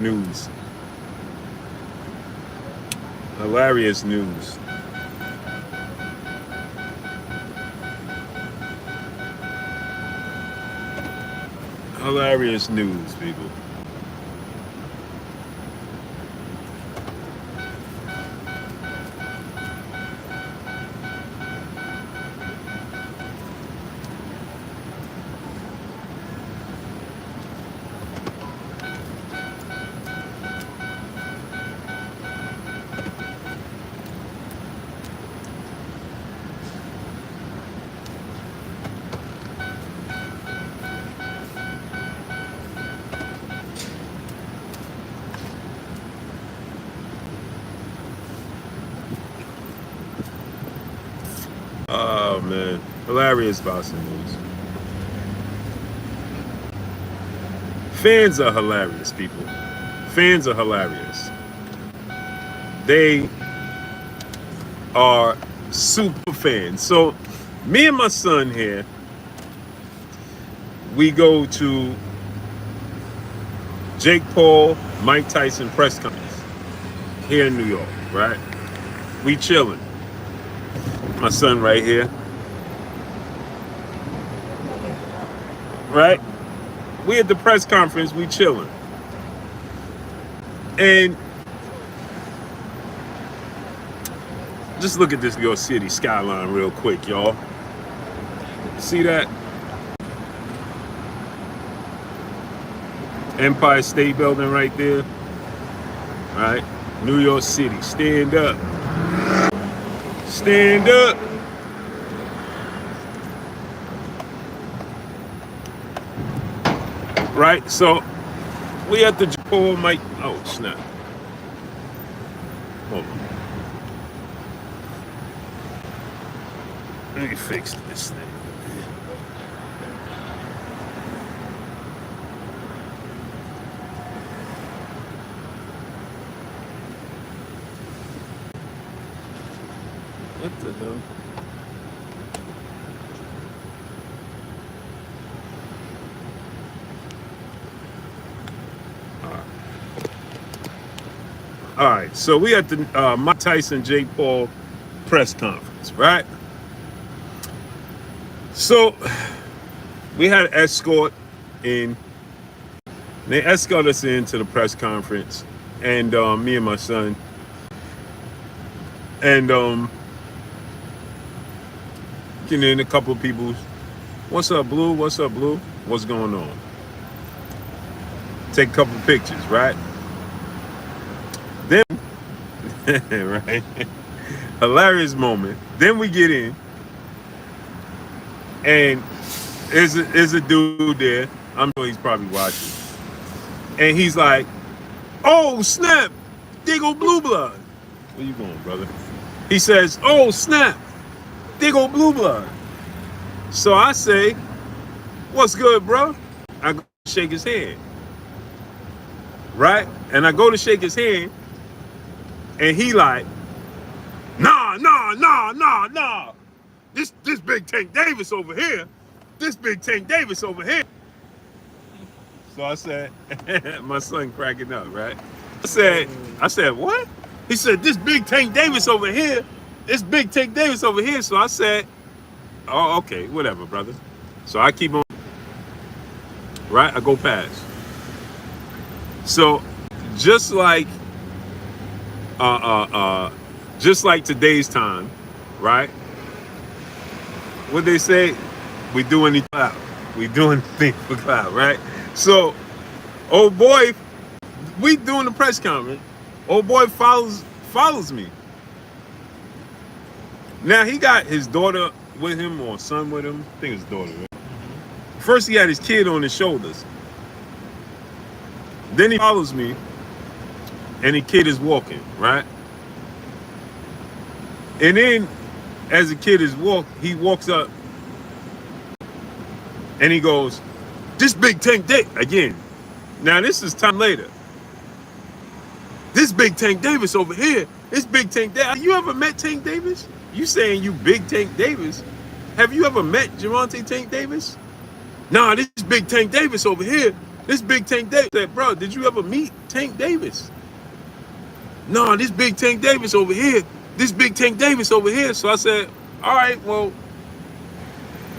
News. Hilarious news. Hilarious news, people. Oh man, hilarious boxing news. Fans are hilarious, people. Fans are hilarious. They are super fans. So, me and my son here, we go to Jake Paul, Mike Tyson press conference here in New York, right? We chilling. My son right here. Right? We at the press conference, we chilling. And just look at this New York City skyline real quick, y'all. See that? Empire State Building right there. All right? New York City, stand up. Stand up. Right? So, we at the Paul Mike. Oh, snap. Hold on. Let me fix this thing. What the hell? All right, so we at the Mike Tyson, Jake Paul press conference, right? So we had an escort in. They escorted us into the press conference, and me and my son, and getting in a couple of people. What's up, Blue? What's up, Blue? What's going on? Take a couple of pictures, right? Then, right? Hilarious moment. Then we get in, and there's a dude there. I'm sure he's probably watching. And he's like, "Oh snap, there go Blue Blood." Where you going, brother? He says, "Oh snap, there go Blue Blood." So I say, "What's good, bro?" I go shake his hand, right? And I go to shake his hand, and he like, nah. This Big Tank Davis over here. This Big Tank Davis over here. So I said, my son cracking up, right? I said, what? He said, this Big Tank Davis over here. This Big Tank Davis over here. So I said, oh, okay, whatever, brother. So I keep on, right? I go past. So just like today's time, right? What they say, we doing the cloud. We doing things for cloud, right? So, old boy, we doing the press conference. Old boy follows me. Now he got his daughter with him or son with him. I think his daughter. Right? First he had his kid on his shoulders. Then he follows me, and the kid is walking, right? And then, as the kid is he walks up, and he goes, "This Big Tank Davis again." Now this is time later. This Big Tank Davis over here. This Big Tank Davis. You ever met Tank Davis? You saying you Big Tank Davis? Have you ever met Gervonta Tank Davis? Nah, this Big Tank Davis over here. This big Tank Davis. I said, bro, did you ever meet Tank Davis? No, this big Tank Davis over here. This big Tank Davis over here. So I said, all right, well,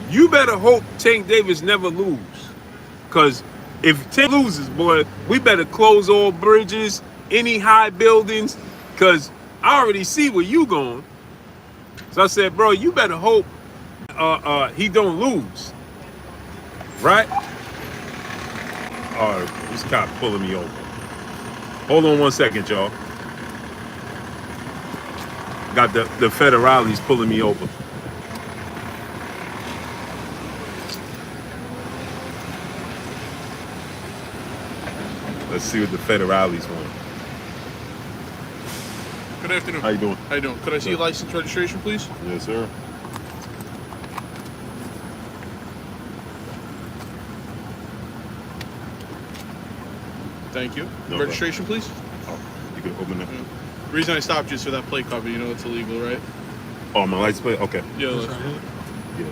you better hope Tank Davis never lose. Because if Tank loses, boy, we better close all bridges, any high buildings, because I already see where you going. So I said, bro, you better hope he don't lose. Right? All right, this cop pulling me over. Hold on 1 second, y'all. Got the federales pulling me over. Let's see what the federales want. Good afternoon. How you doing? How you doing? Could I see your license registration, please? Yes, sir. Thank you. No Registration, please? Oh, you can open it. Yeah. The reason I stopped you is for that plate cover. You know it's illegal, right? Oh, my license plate? Okay. Yeah. Yeah.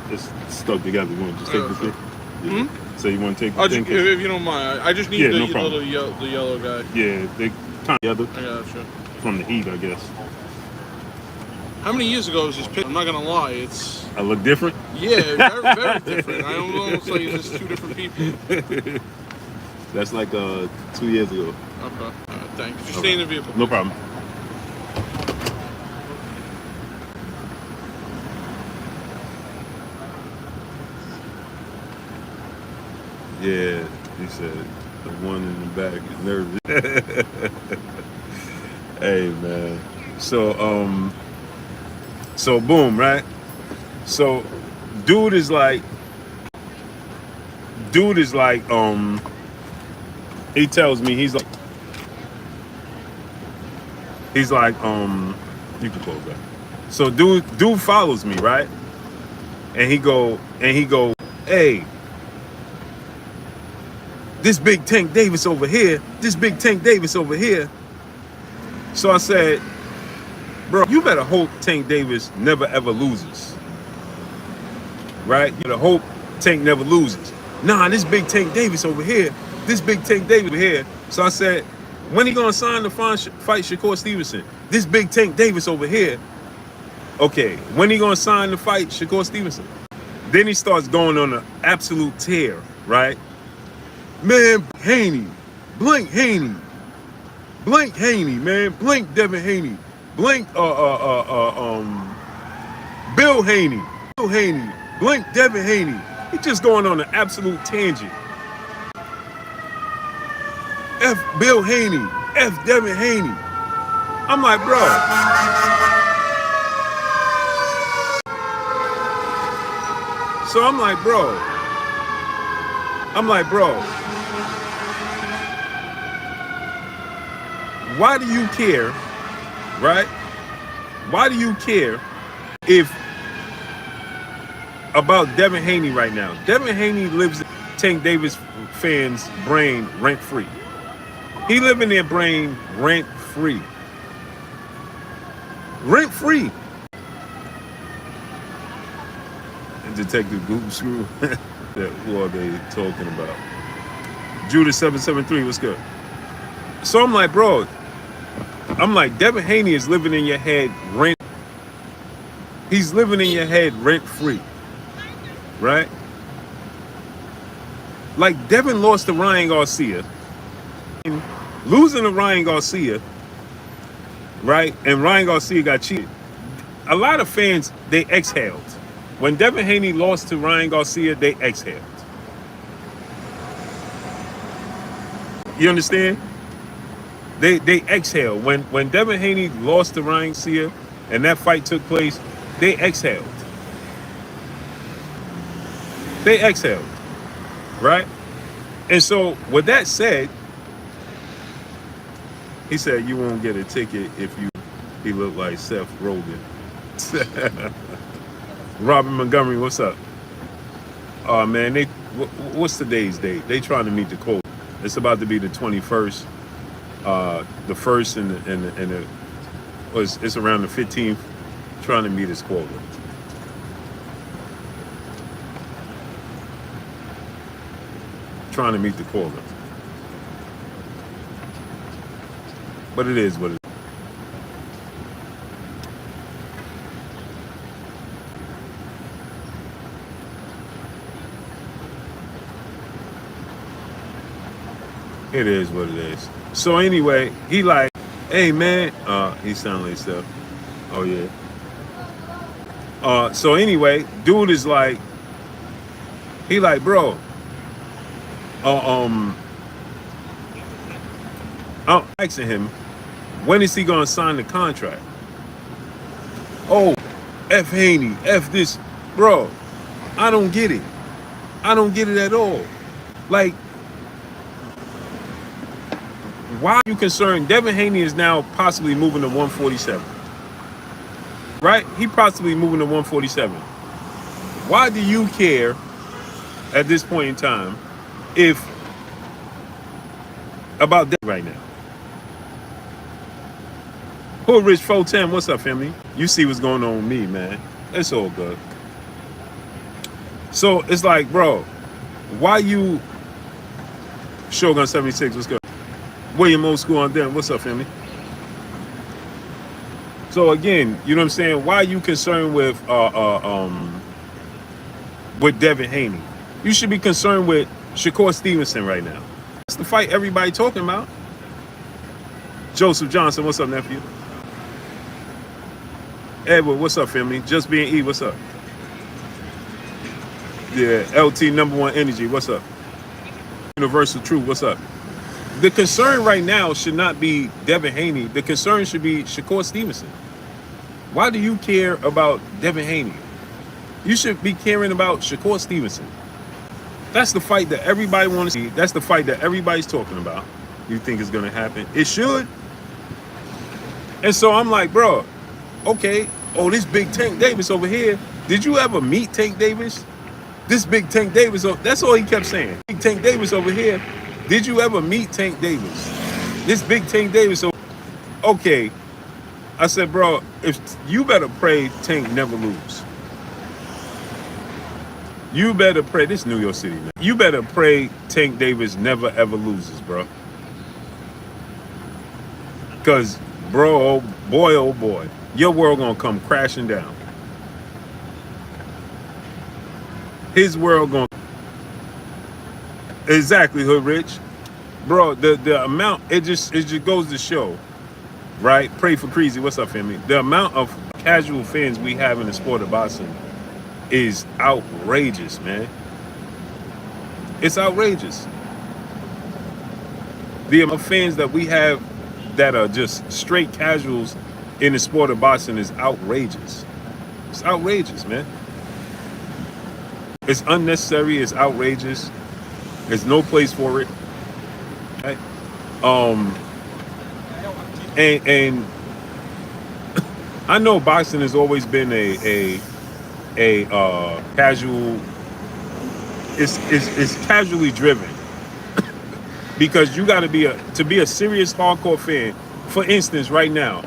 It's stuck together. You want to just take the thing? Yeah. Hmm? So you want to take the thing? If you don't mind, I just need Yeah, the no problem. little the yellow guy. Yeah, they kind of together I gotcha. from the heat, I guess. How many years ago was this picture? I'm not gonna lie, it's I look different? yeah, very different. I almost like it's just two different people. That's like 2 years ago. Okay, thanks. Just stay in the vehicle. No problem. Yeah, he said the one in the back is nervous. Hey man. So boom, right? So dude is like he tells me he's like you can close that. So dude follows me, right? And he go, hey, this big Tank Davis over here, this big Tank Davis over here. So I said, bro, you better hope Tank Davis never ever loses. Right? You better hope Tank never loses. Nah, this big Tank Davis over here, this big Tank Davis over here. So I said, when he gonna sign to fight Shakur Stevenson? This big Tank Davis over here. Okay, when he gonna sign to fight Shakur Stevenson? Then he starts going on an absolute tear, right? Man, Haney, blank Haney, man, blank Devin Haney, blank Bill Haney, blank Devin Haney. He just going on an absolute tangent. F Bill Haney, F Devin Haney. I'm like, bro. So I'm like, bro. Why do you care, right? Why do you care if about Devin Haney right now? Devin Haney lives in Tank Davis fans' brain rent-free. He live in their brain rent-free. Rent-free. And Detective Google Screw, who are they talking about? Judas 773, what's good? So I'm like, bro, Devin Haney is living in your head He's living in your head rent-free, right? Like Devin lost to Ryan Garcia. Losing to Ryan Garcia, right? And Ryan Garcia got cheated. A lot of fans, they exhaled. When Devin Haney lost to Ryan Garcia, they exhaled. You understand? They exhale. When Devin Haney lost to Ryan Garcia, and that fight took place, they exhaled. They exhaled, right? And so with that said, he said, you won't get a ticket if he looked like Seth Rogen. Robert Montgomery, what's up? Oh man, what's today's date? They trying to meet the quota. It's about to be the 21st. The first and it's around the 15th, trying to meet his quota. Trying to meet the quota. But it is what it is. It is what it is. So anyway, he like, hey man, he sound like stuff. Oh yeah. So anyway, dude is like, he like, bro, I'm asking him, when is he gonna sign the contract? Oh, F Haney, F this, bro. I don't get it. I don't get it at all. Like, why are you concerned? Devin Haney is now possibly moving to 147. Right? He possibly moving to 147. Why do you care at this point in time if about that right now? Who Rich 410, what's up, family? You see what's going on with me, man. It's all good. So it's like, bro, why you Shogun 76, what's good? William Old School on them. What's up, family? So again, you know what I'm saying? Why are you concerned with Devin Haney? You should be concerned with Shakur Stevenson right now. That's the fight everybody talking about. Joseph Johnson, what's up, nephew? Edward, what's up, family? Just Being E, what's up? Yeah, LT number one energy, what's up? Universal Truth, what's up? The concern right now should not be Devin Haney. The concern should be Shakur Stevenson. Why do you care about Devin Haney? You should be caring about Shakur Stevenson. That's the fight that everybody wants to see. That's the fight that everybody's talking about. You think it's going to happen? It should. And so I'm like, bro, okay. Oh, this big Tank Davis over here. Did you ever meet Tank Davis? This big Tank Davis, that's all he kept saying. Big Tank Davis over here. Did you ever meet Tank Davis? This big Tank Davis. Okay. I said, bro, if you better pray Tank never lose. You better pray. This is New York City, man. You better pray Tank Davis never ever loses, bro. Because, bro, oh boy, your world gonna come crashing down. His world gonna. Exactly, Hood Rich. Bro, the amount, it just goes to show, right? Pray for Creasy. What's up, family? The amount of casual fans we have in the sport of boxing is outrageous, man. It's outrageous. The amount of fans that we have that are just straight casuals in the sport of boxing is outrageous. It's outrageous, man. It's unnecessary. It's outrageous. There's no place for it. Right? And I know boxing has always been a casual. It's casually driven because you got to be a serious hardcore fan. For instance, right now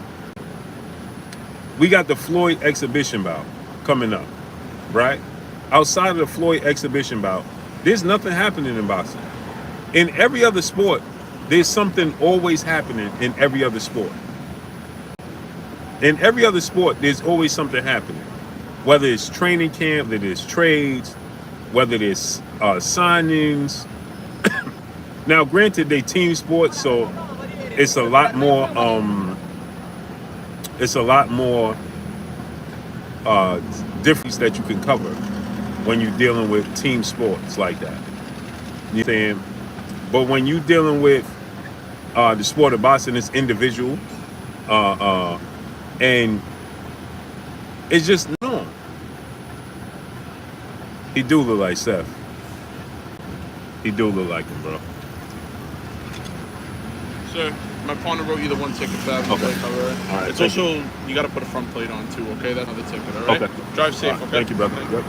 we got the Floyd exhibition bout coming up, right? Outside of the Floyd exhibition bout, there's nothing happening in boxing. In every other sport, there's something always happening in every other sport. In every other sport, there's always something happening. Whether it's training camp, whether it's trades, whether it's signings. Now, granted, they team sports, so it's a lot more. Difference that you can cover when you're dealing with team sports like that. You know what I'm saying? But when you're dealing with the sport of boxing, it's individual. And It's just no. He do look like Seth. He do look like him, bro. Sir, my partner wrote you the one ticket back. Okay. All right. All right. It's also you got to put a front plate on too. Okay, that's another ticket. All right. Okay. Drive safe. Right. Okay. Thank you, brother. Thank you. Yep.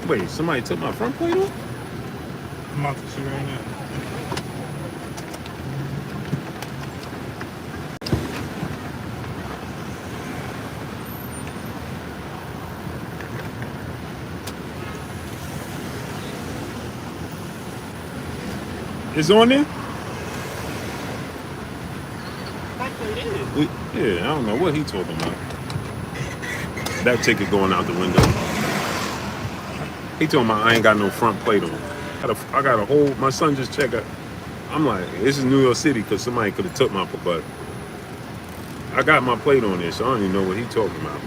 Wait, somebody took my front plate off? I'm out to see right now. It's on there? Front plate is. Yeah, I don't know what he talking about. That ticket going out the window. He told me I ain't got no front plate on. I got a whole, my son just checked out. I'm like, this is New York City because somebody could have took my, but I got my plate on there, so I don't even know what he talking about.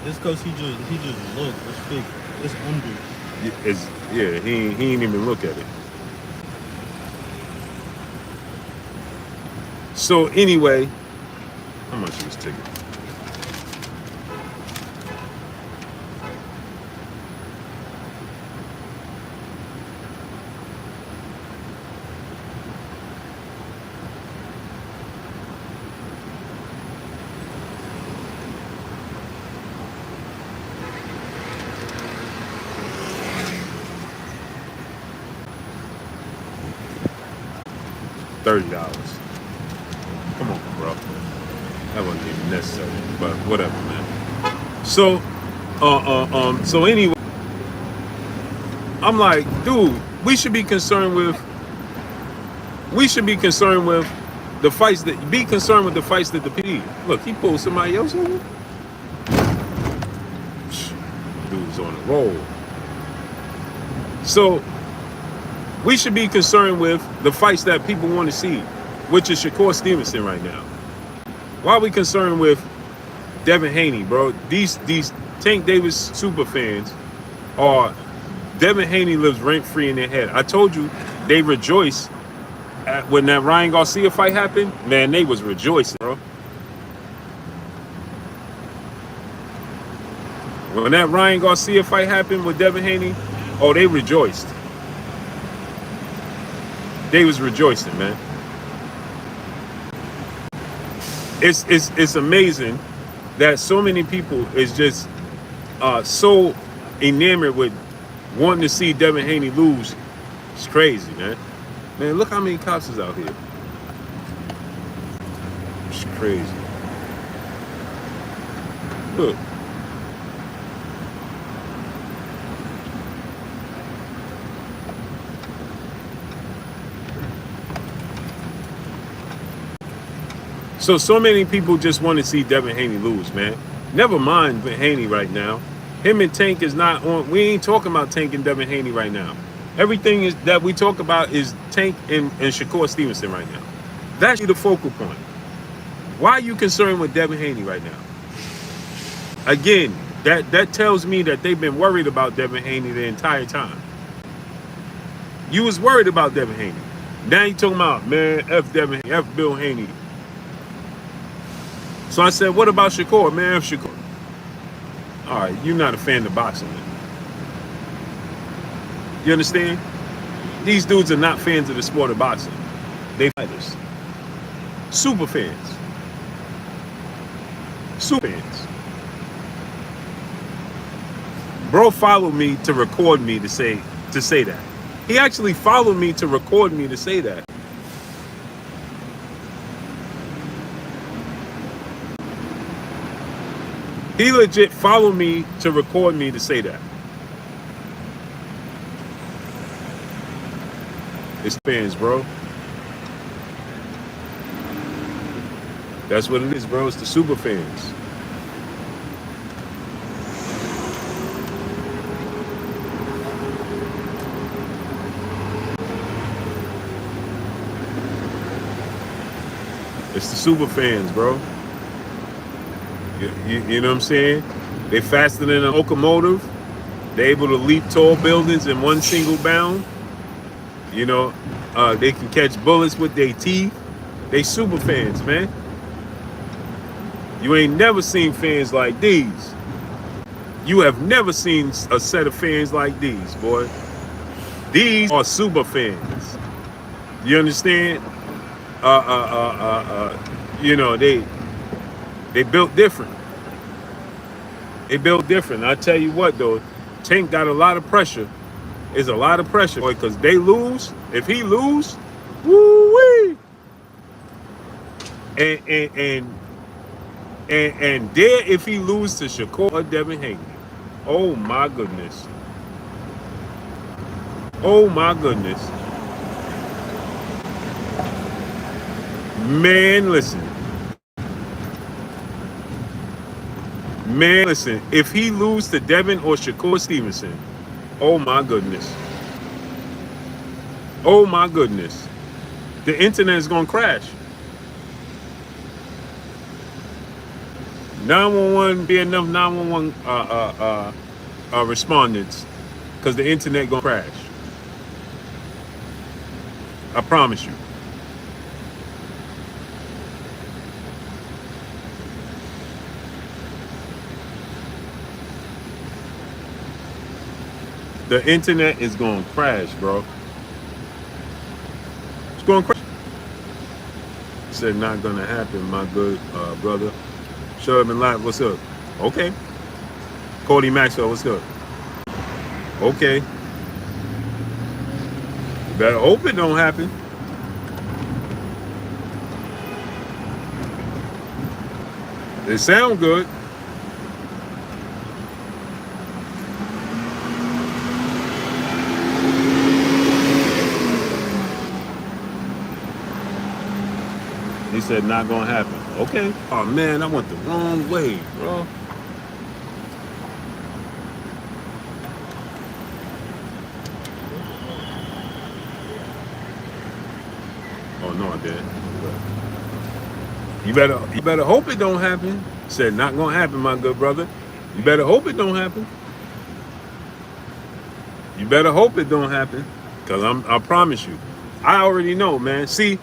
It's because he just looked. It's big. It's under. He ain't even look at it. So anyway, how much is this ticket? $30. Come on, bro. That wasn't even necessary, but whatever, man. So, so anyway, I'm like, dude, we should be concerned with the fights that the PD. Look, he pulled somebody else over. Dude's on a roll. So we should be concerned with the fights that people want to see, which is Shakur Stevenson right now. Why are we concerned with Devin Haney, bro? These Tank Davis super fans are, Devin Haney lives rent-free in their head. I told you, they rejoiced when that Ryan Garcia fight happened. Man, they was rejoicing, bro. When that Ryan Garcia fight happened with Devin Haney, oh, they rejoiced. They was rejoicing, man. It's amazing that so many people is just so enamored with wanting to see Devin Haney lose. It's crazy, man. Man, look how many cops is out here. It's crazy. Look. So many people just want to see Devin Haney lose, man. Never mind Haney right now. Him and Tank is not on. We ain't talking about Tank and Devin Haney right now. Everything is that we talk about is Tank and Shakur Stevenson right now. That's the focal point. Why are you concerned with Devin Haney right now? Again, that tells me that they've been worried about Devin Haney the entire time. You was worried about Devin Haney. Now you talking about, man, F Devin, F Bill Haney. So I said, what about Shakur? Man, F Shakur. All right, you're not a fan of boxing. You understand? These dudes are not fans of the sport of boxing. They fighters. Super fans. Super fans. Bro followed me to record me to say that. He actually followed me to record me to say that. He legit followed me to record me to say that. It's fans, bro. That's what it is, bro. It's the super fans. It's the super fans, bro. You know what I'm saying? They're faster than an locomotive. They're able to leap tall buildings in one single bound. You know, they can catch bullets with their teeth. They super fans, man. You ain't never seen fans like these. You have never seen a set of fans like these, boy. These are super fans. You understand? You know, they built different. They built different. I tell you what, though, Tank got a lot of pressure. It's a lot of pressure, boy, because they lose. If he lose, woo-wee. And there, if he lose to Shakur or Devin Haney, oh my goodness. Oh my goodness. Man, listen. Man, listen. If he lose to Devin or Shakur Stevenson, oh my goodness. Oh my goodness. The internet is gonna crash. 911 be enough 911 respondents, because the internet gonna crash. I promise you. The internet is gonna crash, bro. It's gonna crash. Said not gonna happen, my good brother. Sherman Live, what's up? Okay. Cody Maxwell, what's up? Okay. You better hope it don't happen. It sound good. He said not gonna happen. Okay. Oh man, I went the wrong way, bro. Oh no, I didn't. You better hope it don't happen. Said not gonna happen, my good brother. You better hope it don't happen. You better hope it don't happen. Cause I promise you. I already know, man. See,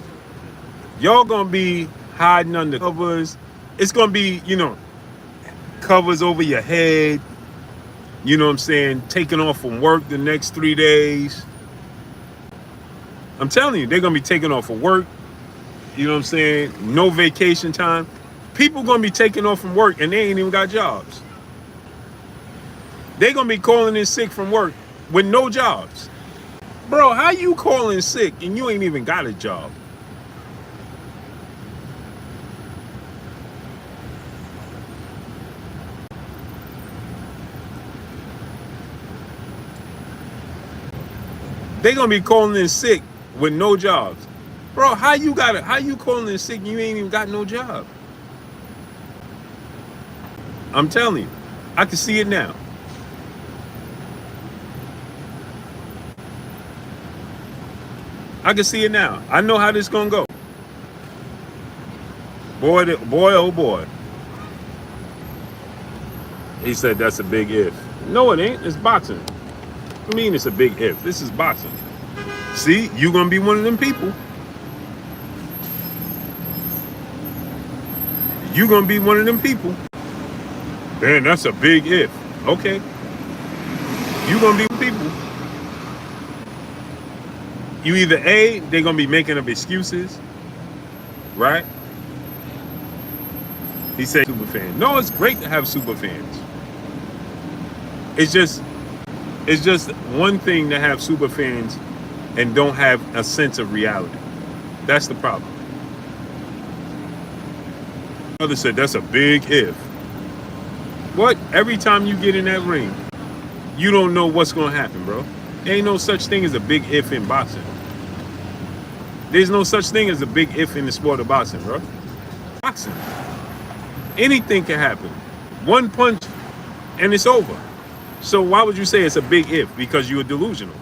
y'all gonna be hiding under covers. It's gonna be, you know, covers over your head. You know what I'm saying? Taking off from work the next 3 days. I'm telling you, they're gonna be taking off from work. You know what I'm saying? No vacation time. People gonna be taking off from work and they ain't even got jobs. They gonna be calling in sick from work with no jobs. Bro, how you calling sick and you ain't even got a job? They gonna be calling in sick with no jobs. Bro, how you calling in sick and you ain't even got no job? I'm telling you, I can see it now. I can see it now. I know how this gonna go. Boy, oh boy. He said that's a big if. No, it ain't. It's boxing. I mean, it's a big if. This is boxing. See, you gonna be one of them people. You gonna be one of them people. Man, that's a big if. Okay. You gonna be people. You either A, they're gonna be making up excuses, right? He said super fan. No, it's great to have super fans. It's just one thing to have super fans and don't have a sense of reality. That's the problem. Brother said that's a big if. What? Every time you get in that ring, you don't know what's gonna happen, bro. There ain't no such thing as a big if in boxing. There's no such thing as a big if in the sport of boxing, bro. Boxing. Anything can happen. One punch and it's over. So why would you say it's a big if? Because you're delusional.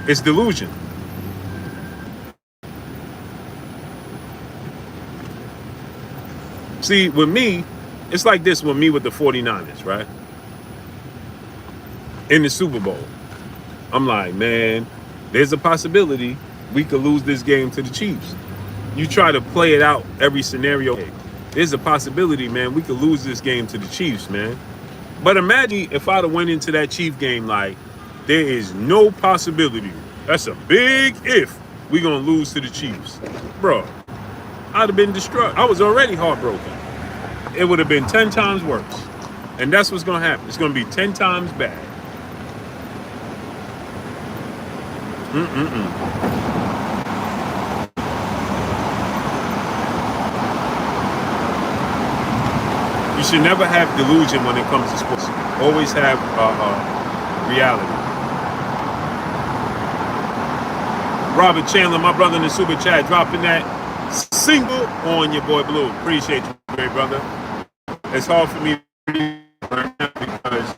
It's delusion. See, with me, it's like this with me with the 49ers, right? In the Super Bowl. I'm like, man, there's a possibility we could lose this game to the Chiefs. You try to play it out every scenario. There's a possibility, man, we could lose this game to the Chiefs, man. But imagine if I'd have went into that Chief game like, there is no possibility. That's a big if we gonna lose to the Chiefs. Bro, I'd have been distraught. I was already heartbroken. It would have been 10 times worse. And that's what's gonna happen. It's gonna be 10 times bad. You should never have delusion when it comes to sports. Always have reality. Robert Chandler, my brother in the super chat, dropping that single on your boy Blue. Appreciate you, great brother. It's hard for me right now because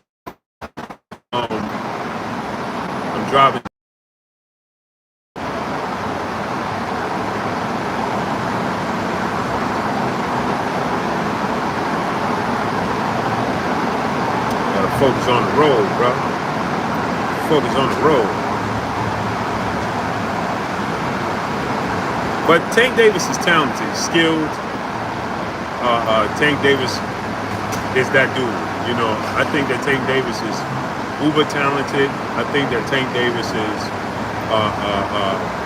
I'm driving. Focus on the road, bro. Focus on the road. But Tank Davis is talented, skilled. Tank Davis is that dude. You know, I think that Tank Davis is uber talented. I think that Tank Davis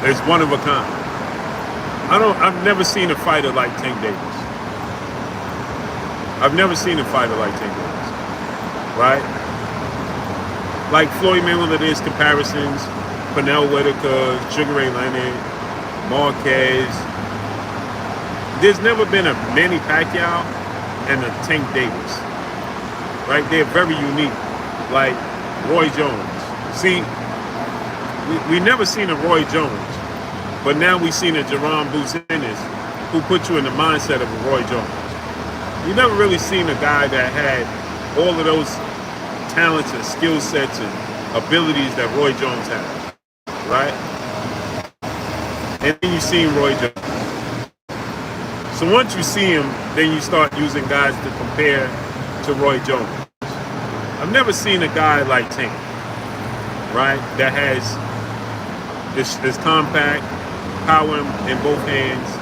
is one of a kind. I've never seen a fighter like Tank Davis. I've never seen a fighter like Tank Davis. Right? Like Floyd Mayweather, there's comparisons. Pernell Whitaker, Sugar Ray Leonard, Marquez. There's never been a Manny Pacquiao and a Tank Davis. Right? They're very unique. Like Roy Jones. See, we never seen a Roy Jones, but now we seen a Jerome Buzinis who put you in the mindset of a Roy Jones. You never really seen a guy that had all of those talents and skill sets and abilities that Roy Jones had, right? And then you see Roy Jones. So once you see him, then you start using guys to compare to Roy Jones. I've never seen a guy like Tank, right? That has this compact, power in both hands,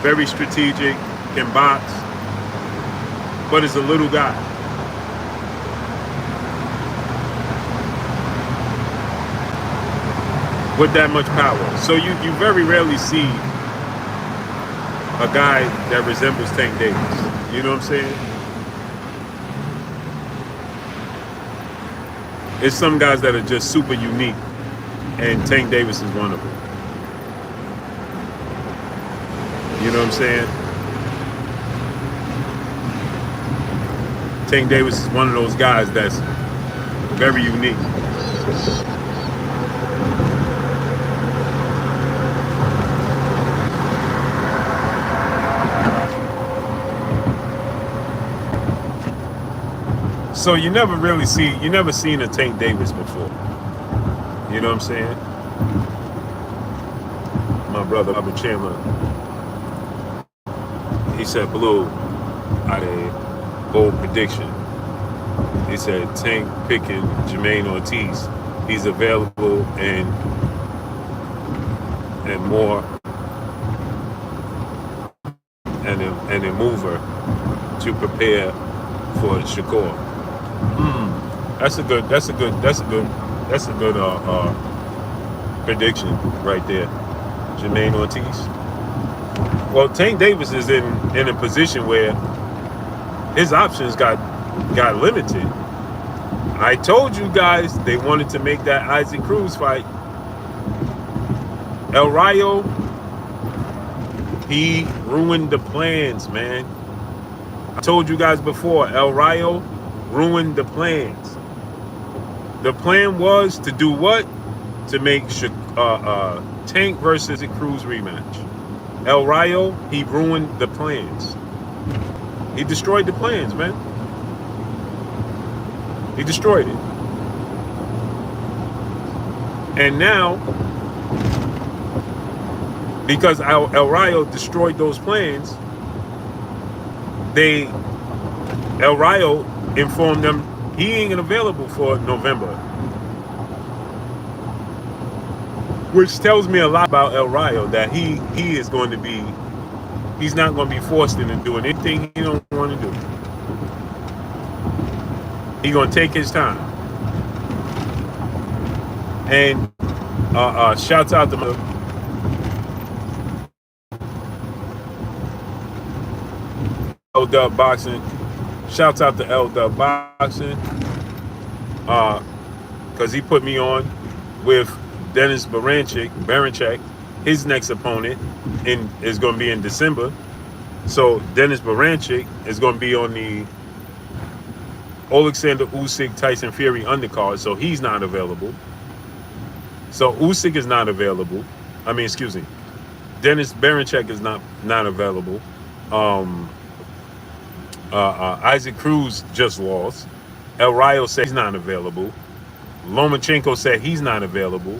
very strategic, can box, but is a little guy. With that much power. So you very rarely see a guy that resembles Tank Davis. You know what I'm saying? It's some guys that are just super unique, and Tank Davis is one of them. You know what I'm saying? Tank Davis is one of those guys that's very unique. So you never seen a Tank Davis before. You know what I'm saying? My brother, Robert Chandler, he said, Blue, I had a bold prediction. He said, Tank picking Jermaine Ortiz. He's available and more and a mover to prepare for Shakur. That's a good prediction right there. Jermaine Ortiz. Well, Tank Davis is in a position where his options got limited. I told you guys they wanted to make that Isaac Cruz fight. El Rayo, he ruined the plans, man. I told you guys before, El Rayo ruined the plans. The plan was to do what? To make Tank versus the Cruz rematch. El Rayo, he ruined the plans. He destroyed the plans, man. He destroyed it. And now, because El Rayo destroyed those plans, El Rayo informed them he ain't available for November. which tells me a lot about El Rayo, that he is going to be, he's not going to be forced into doing anything he don't want to do. He's going to take his time. And shouts out to L Dub Boxing. Shouts out to L Dub Boxing. Because he put me on with Dennis Baranchik. His next opponent is going to be in December. So Dennis Baranchik is going to be on the Alexander Usyk Tyson Fury undercard, so he's not available. So Usyk is not available. I mean, excuse me. Dennis Baranchik is not available. Isaac Cruz just lost. El Rayo said he's not available. Lomachenko said he's not available.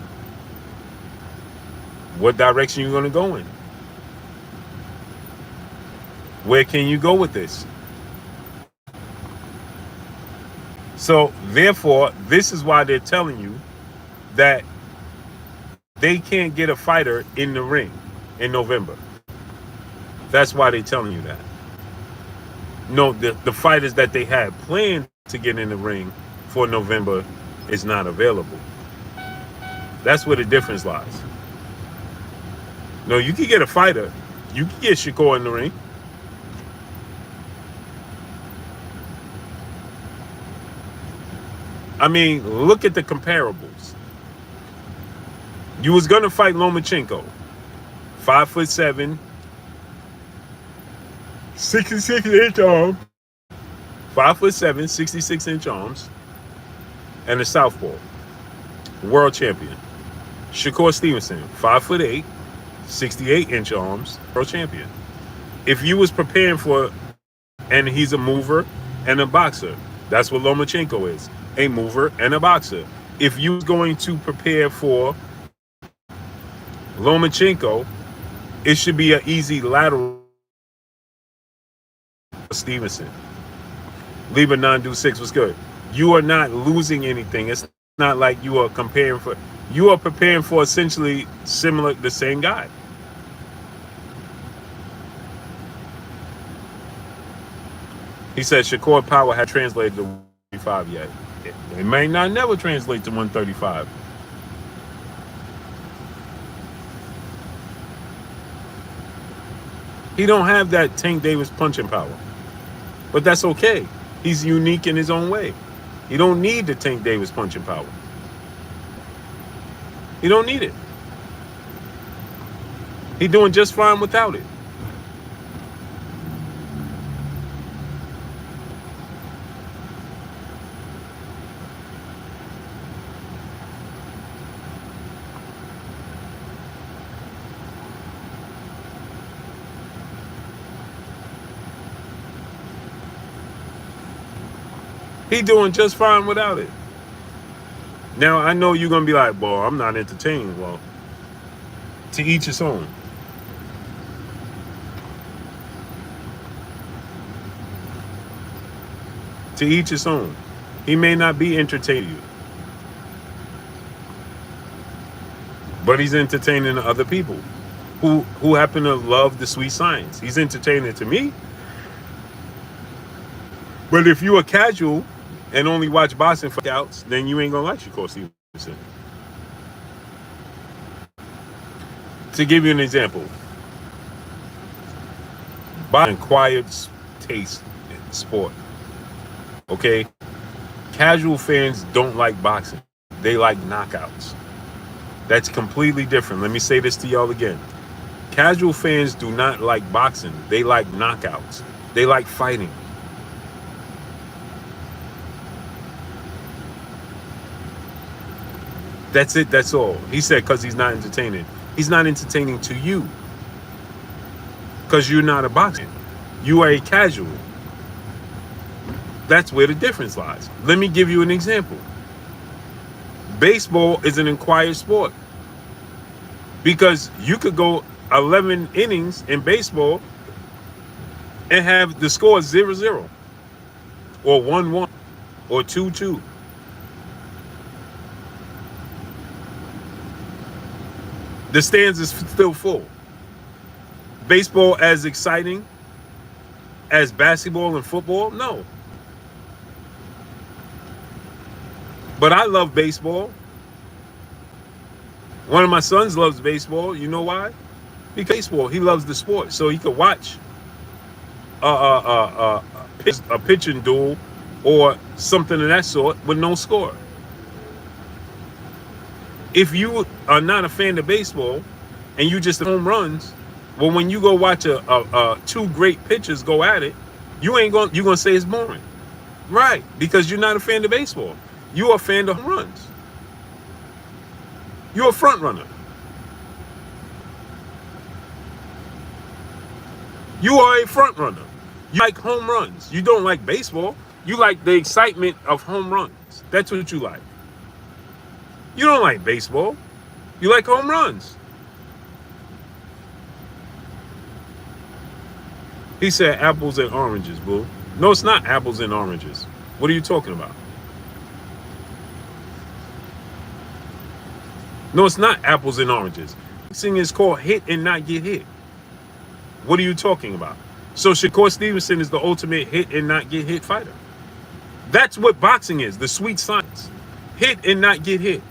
What direction are you going to go in? Where can you go with this? So, therefore, this is why they're telling you that they can't get a fighter in the ring in November. That's why they're telling you that. No, the fighters that they had planned to get in the ring for November is not available. That's where the difference lies. No, you can get a fighter. You can get Shakur in the ring. I mean, look at the comparables. You was going to fight Lomachenko. 5'7", 66-inch arm. 5'7", 66-inch arms. And a southpaw. World champion. Shakur Stevenson, 5'8", 68-inch arms. World champion. If you was preparing for, and he's a mover and a boxer. That's what Lomachenko is. A mover and a boxer. If you was going to prepare for Lomachenko, it should be an easy lateral. Stevenson. Lieber 926 was good. You are not losing anything. It's not like you are comparing for. You are preparing for essentially similar, the same guy. He said Shakur power had translated to 135 yet. It may not never translate to 135. He don't have that Tank Davis punching power. But that's okay. He's unique in his own way. He don't need the Tank Davis punching power. He don't need it. He's doing just fine without it. He doing just fine without it. Now, I know you're going to be like, boy, I'm not entertained. Well, to each his own. To each his own. He may not be entertaining you. But he's entertaining other people who happen to love the sweet science. He's entertaining to me. But if you are casual and only watch boxing for scouts, then you ain't gonna like Shakur Stevenson. To give you an example, boxing acquired taste in sport. Okay, casual fans don't like boxing; they like knockouts. That's completely different. Let me say this to y'all again: casual fans do not like boxing; they like knockouts. They like fighting. That's it. That's all. He said because he's not entertaining. He's not entertaining to you. Because you're not a boxer. You are a casual. That's where the difference lies. Let me give you an example. Baseball is an acquired sport. Because you could go 11 innings in baseball and have the score 0-0 or 1-1 or 2-2. The stands is still full. Baseball as exciting as basketball and football? No. But I love baseball. One of my sons loves baseball. You know why? Because baseball, he loves the sport. So he could watch a pitching duel or something of that sort with no score. If you are not a fan of baseball and you just home runs, well, when you go watch two great pitchers go at it, you're gonna say it's boring, right? Because you're not a fan of baseball. You're a fan of home runs. You're a front runner. You are a front runner. You like home runs. You don't like baseball. You like the excitement of home runs. That's what you like. You don't like baseball. You like home runs. He said apples and oranges, boo. No, it's not apples and oranges. What are you talking about? No, it's not apples and oranges. Boxing is called hit and not get hit. What are you talking about? So Shakur Stevenson is the ultimate hit and not get hit fighter. That's what boxing is, the sweet science. Hit and not get hit.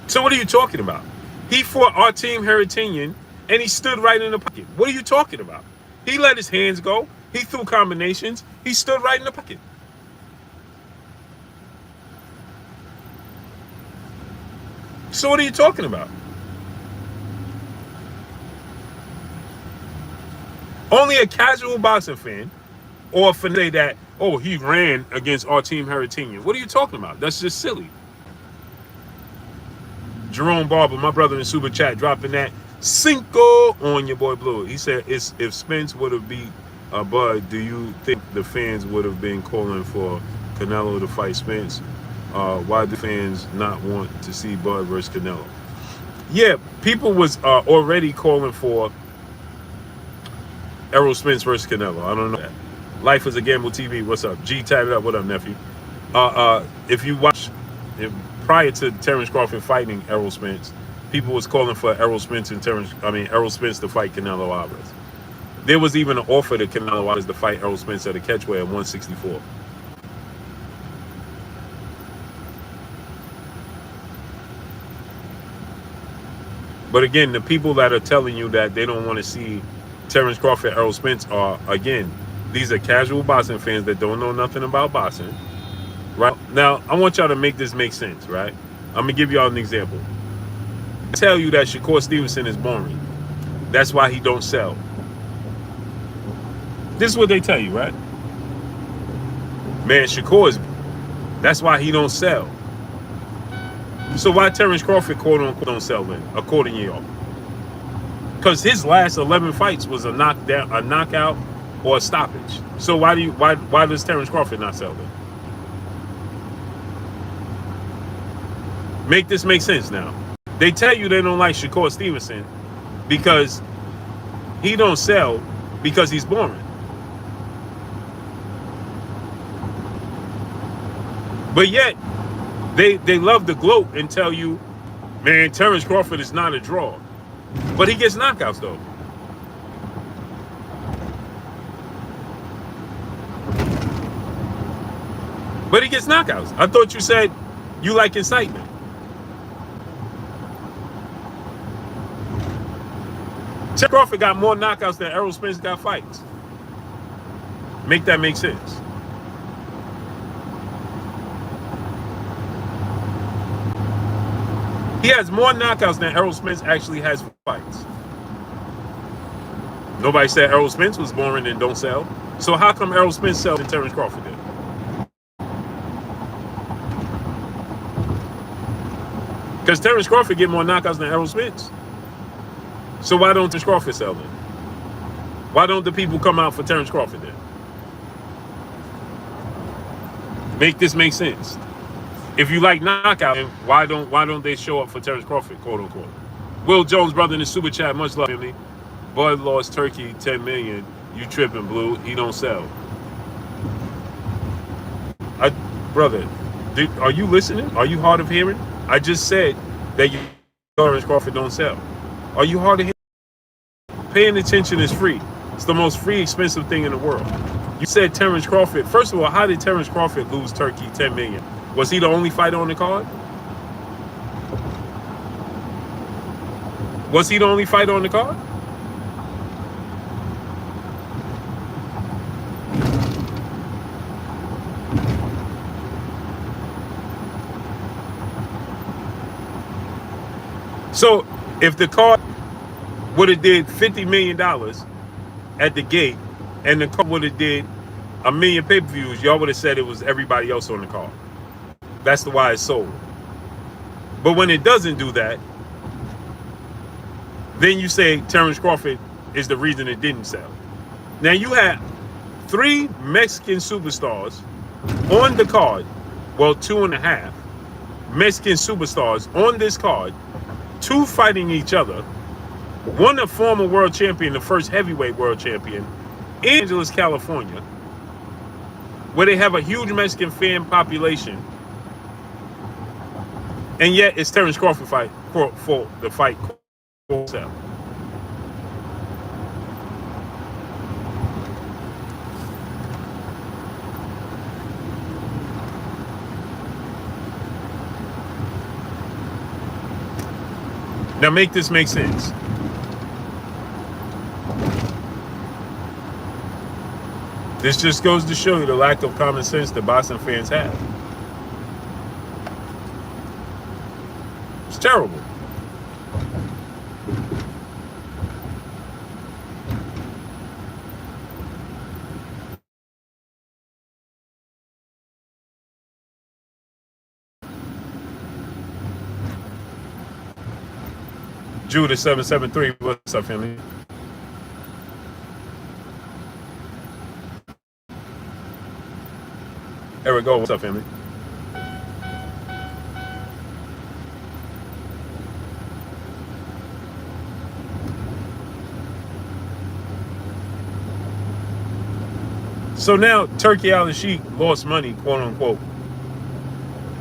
So what are you talking about? He fought our team Haritanian and he stood right in the pocket. What are you talking about? He let his hands go. He threw combinations. He stood right in the pocket. So what are you talking about? Only a casual boxing fan or for say that, oh, he ran against our team Haritanian. What are you talking about? That's just silly. Jerome Barber, my brother in Super Chat, dropping that Cinco on your boy Blue. He said, if Spence would have beat Bud, do you think the fans would have been calling for Canelo to fight Spence? Why do fans not want to see Bud versus Canelo? Yeah, people was already calling for Errol Spence versus Canelo. I don't know that. Life is a Gamble TV. What's up? G, tap it up. What up, nephew? If you watch, prior to Terrence Crawford fighting Errol Spence, people was calling for Errol Spence to fight Canelo Alvarez. There was even an offer to Canelo Alvarez to fight Errol Spence at a catchweight at 164. But again, the people that are telling you that they don't want to see Terrence Crawford, Errol Spence are, again, these are casual boxing fans that don't know nothing about boxing. Right? Now, I want y'all to make this make sense, right? I'm going to give y'all an example. I tell you that Shakur Stevenson is boring. That's why he don't sell. This is what they tell you, right? Man, Shakur is... That's why he don't sell. So why Terrence Crawford, quote unquote, don't sell then, according to y'all? Because his last 11 fights was a knockdown, a knockout, or a stoppage. So why does Terrence Crawford not sell then? Make this make sense now. They tell you they don't like Shakur Stevenson because he don't sell because he's boring. But yet, they love to gloat and tell you, man, Terrence Crawford is not a draw. But he gets knockouts, though. But he gets knockouts. I thought you said you like incitement. Terrence Crawford got more knockouts than Errol Spence got fights. Make that make sense. He has more knockouts than Errol Spence actually has fights. Nobody said Errol Spence was boring and don't sell. So how come Errol Spence sells and Terrence Crawford did? Because Terrence Crawford get more knockouts than Errol Spence. So why don't Terrence Crawford sell then? Why don't the people come out for Terrence Crawford then? Make this make sense. If you like knockout, why don't they show up for Terrence Crawford, quote unquote? Will Jones, brother in the super chat, much love, family. Bud lost Turkey 10 million. You tripping, Blue? He don't sell. Brother, are you listening? Are you hard of hearing? I just said that Terrence Crawford don't sell. Are you hard to hear? Paying attention is free. It's the most free, expensive thing in the world. You said Terrence Crawford. First of all, how did Terrence Crawford lose Turkey $10 million? Was he the only fighter on the card? Was he the only fighter on the card? So if the card would have did $50 million at the gate and the card would have did a million pay-per-views, y'all would have said it was everybody else on the card. That's the why it's sold. But when it doesn't do that, then you say Terrence Crawford is the reason it didn't sell. Now you have 3 Mexican superstars on the card, well, 2.5 Mexican superstars on this card, 2 fighting each other, one a former world champion, the first heavyweight world champion, in Los Angeles, California, where they have a huge Mexican fan population, and yet it's Terrence Crawford fight for the fight. Now make this make sense. This just goes to show you the lack of common sense that boxing fans have. It's terrible. Judah 773, what's up, family? There we go. What's up, family? So now Turkey Al-Sheikh lost money, quote unquote.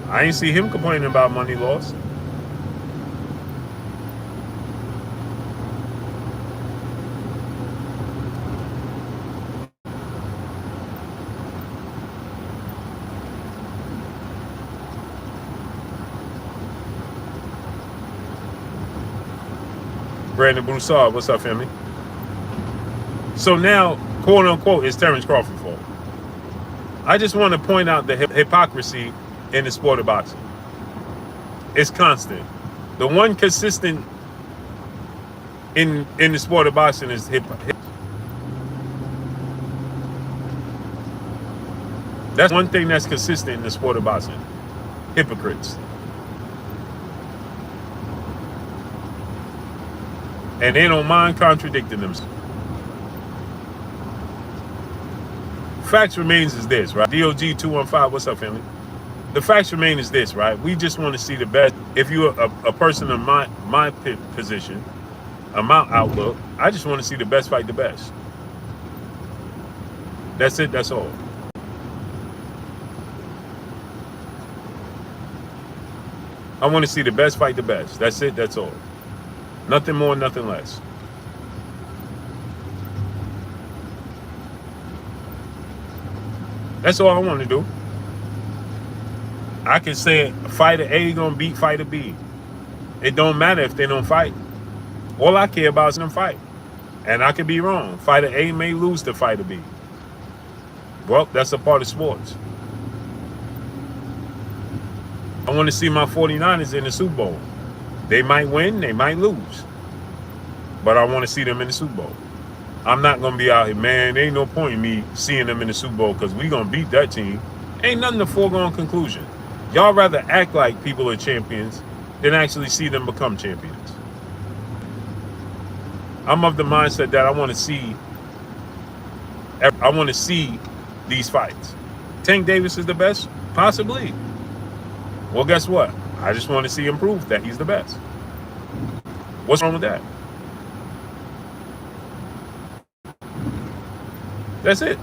I ain't see him complaining about money lost. Brandon Broussard, what's up, family? So now, quote unquote, it's Terrence Crawford's fault. I just want to point out the hypocrisy in the sport of boxing. It's constant. The one consistent in the sport of boxing is That's one thing that's consistent in the sport of boxing. Hypocrites. And they don't mind contradicting themselves. Facts remains is this, right? DOG 215, what's up, family? The facts remain is this, right? We just want to see the best. If you're a person in my position, my outlook, I just want to see the best fight the best. That's it, that's all. I want to see the best fight the best. That's it, that's all. Nothing more, nothing less. That's all I want to do. I can say fighter A gonna beat fighter B. It don't matter if they don't fight. All I care about is them fight. And I could be wrong. Fighter A may lose to fighter B. Well, that's a part of sports. I want to see my 49ers in the Super Bowl. They might win, they might lose. But I want to see them in the Super Bowl. I'm not going to be out here, man, there ain't no point in me seeing them in the Super Bowl because we going to beat that team. Ain't nothing a foregone conclusion. Y'all rather act like people are champions than actually see them become champions. I'm of the mindset that I want to see these fights. Tank Davis is the best? Possibly. Well, guess what? I just want to see him prove that he's the best. What's wrong with that? That's it.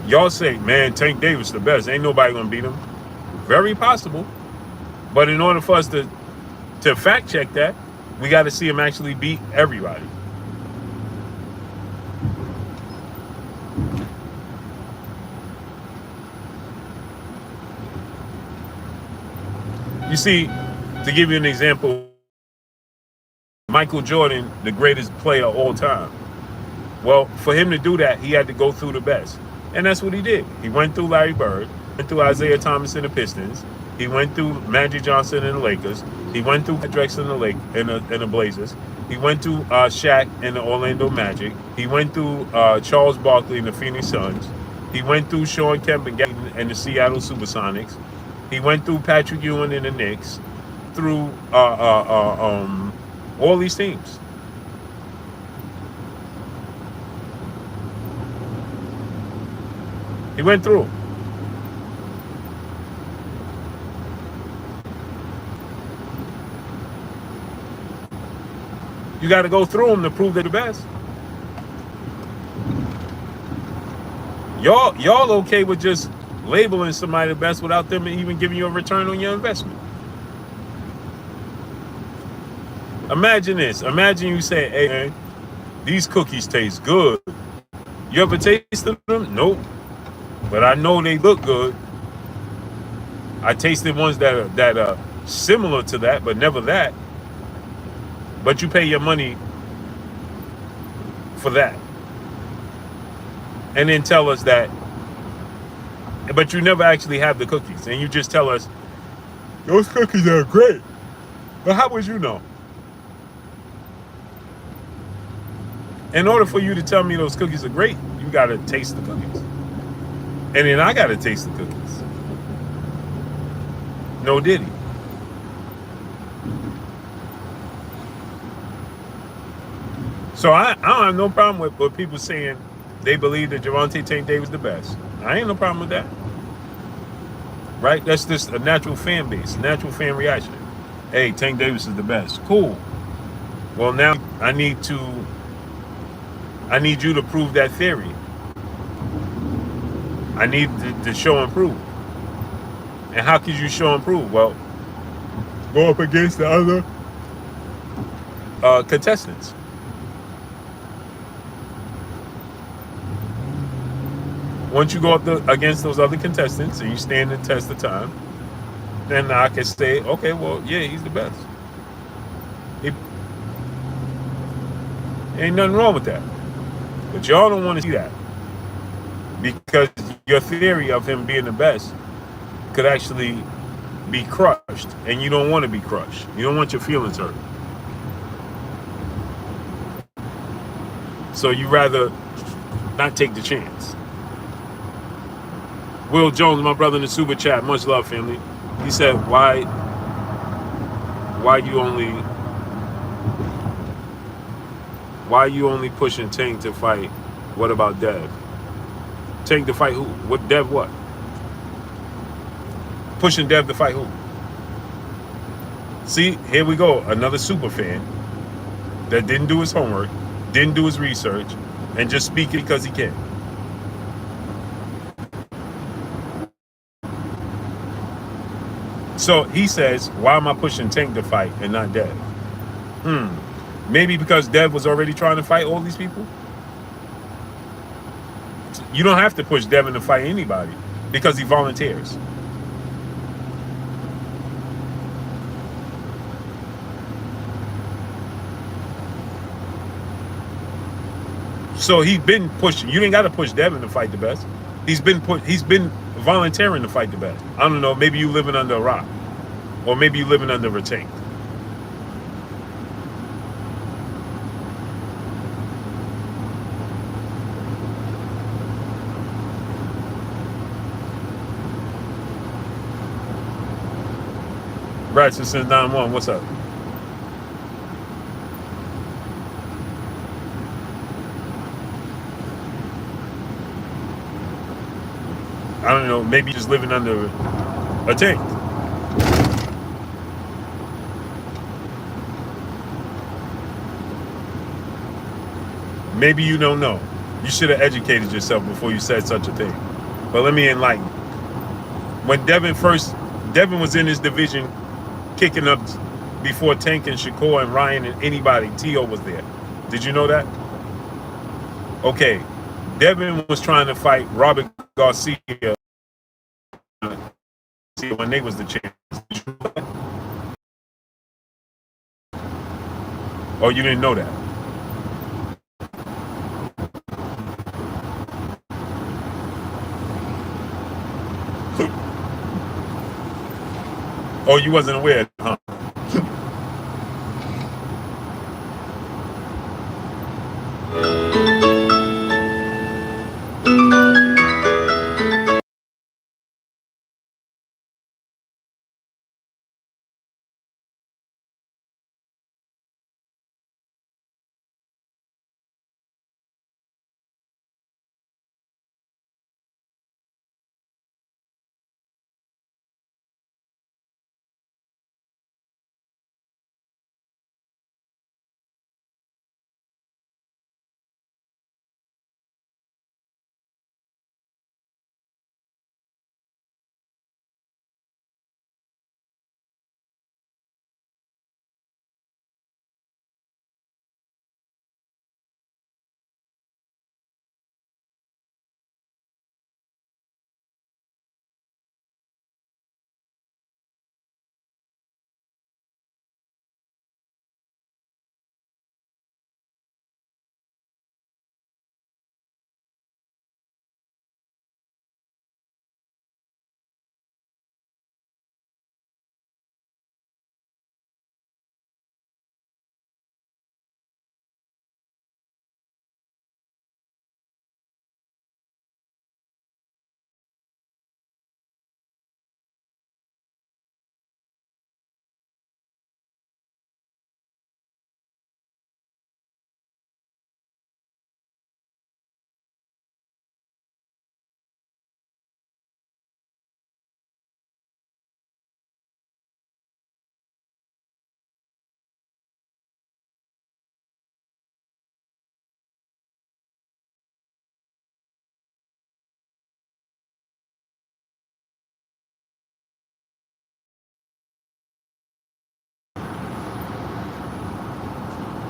Y'all say, man, Tank Davis the best. Ain't nobody gonna beat him. Very possible. But in order for us to fact check that, we got to see him actually beat everybody. You see, to give you an example, Michael Jordan, the greatest player of all time. Well, for him to do that, he had to go through the best. And that's what he did. He went through Larry Bird, went through Isaiah Thomas and the Pistons. He went through Magic Johnson and the Lakers. He went through Drexler and the Blazers. He went through Shaq and the Orlando Magic. He went through Charles Barkley and the Phoenix Suns. He went through Sean Kemp and the Seattle Supersonics. He went through Patrick Ewing and the Knicks. Through all these teams. He went through. You got to go through them to prove they're the best. Y'all okay with just labeling somebody the best without them even giving you a return on your investment? Imagine this. Imagine you say, hey, man, these cookies taste good. You ever tasted them? Nope. But I know they look good. I tasted ones that are similar to that, but never that. But you pay your money for that. And then tell us that, but you never actually have the cookies. And you just tell us, those cookies are great. But how would you know? In order for you to tell me those cookies are great, you got to taste the cookies. And then I got to taste the cookies. No diddy. So I don't have no problem with people saying they believe that Gervonta Tank Davis is the best. I ain't no problem with that. Right? That's just a natural fan base, natural fan reaction. Hey, Tank Davis is the best. Cool. Well, now I need you to prove that theory. I need to show and prove. And how could you show and prove? Well, go up against the other contestants. Once you go up against those other contestants and you stand the test of time, then I can say, okay, well, yeah, he's the best. Ain't nothing wrong with that. But y'all don't want to see that. Because your theory of him being the best could actually be crushed. And you don't want to be crushed. You don't want your feelings hurt. So you rather not take the chance. Will Jones, my brother in the super chat, much love, family. He said, why you only pushing Tank to fight? What about Dev? Tank to fight who? What Dev what? Pushing Dev to fight who? See, here we go. Another super fan that didn't do his homework, didn't do his research, and just speaking because he can. So he says, why am I pushing Tank to fight and not Dev? Maybe because Dev was already trying to fight all these people? You don't have to push Devin to fight anybody because he volunteers. So he's been pushing. You ain't got to push Devin to fight the best. He's been volunteering to fight the best. I don't know. Maybe you living under a rock, or maybe you living under a tank. Bradson since 9-1. What's up? I don't know, maybe just living under a tank. Maybe you don't know. You should have educated yourself before you said such a thing. But let me enlighten. When Devin was in his division kicking up before Tank and Shakur and Ryan and anybody, T.O. was there. Did you know that? Okay. Devin was trying to fight Robert Garcia when they was the champions. Oh, you didn't know that? Oh, you wasn't aware, huh?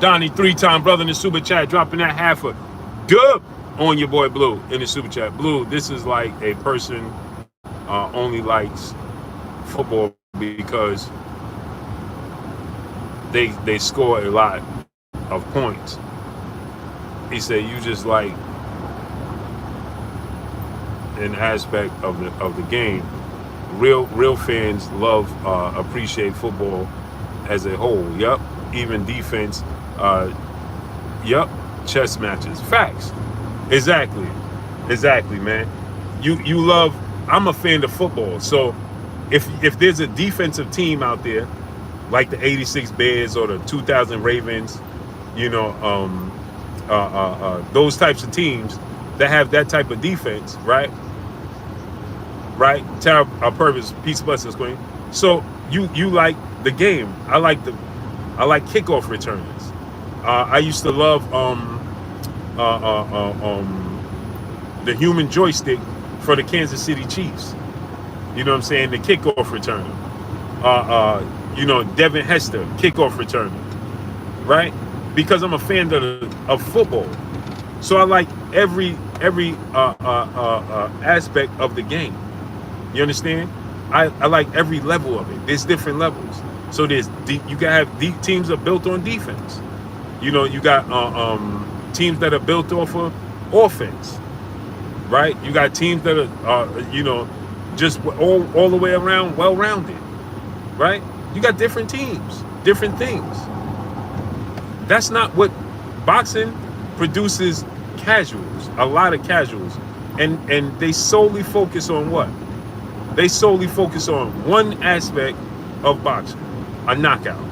Donnie, 3-time brother in the super chat, dropping that half a dub on your boy Blue in the super chat. Blue, this is like a person only likes football because they score a lot of points. He said you just like an aspect of the game. Real fans love appreciate football as a whole. Yup, even defense. Yup, chess matches. Facts. Exactly, man. You love. I'm a fan of football, so if there's a defensive team out there, like the '86 Bears or the 2000 Ravens, you know, those types of teams that have that type of defense, right? Tara, our purpose, peace, blessings, Queen. So you like the game. I like kickoff returners. I used to love the human joystick for the Kansas City Chiefs. You know what I'm saying? The kickoff returner. You know, Devin Hester, kickoff returner. Right? Because I'm a fan of football. So I like every aspect of the game. You understand? I like every level of it. There's different levels. So you gotta have deep teams that are built on defense. You know, you got teams that are built off of offense, right? You got teams that are, you know, just all the way around, well-rounded, right? You got different teams, different things. That's not what boxing produces. Casuals, a lot of casuals, and they solely focus on what? They solely focus on one aspect of boxing, a knockout,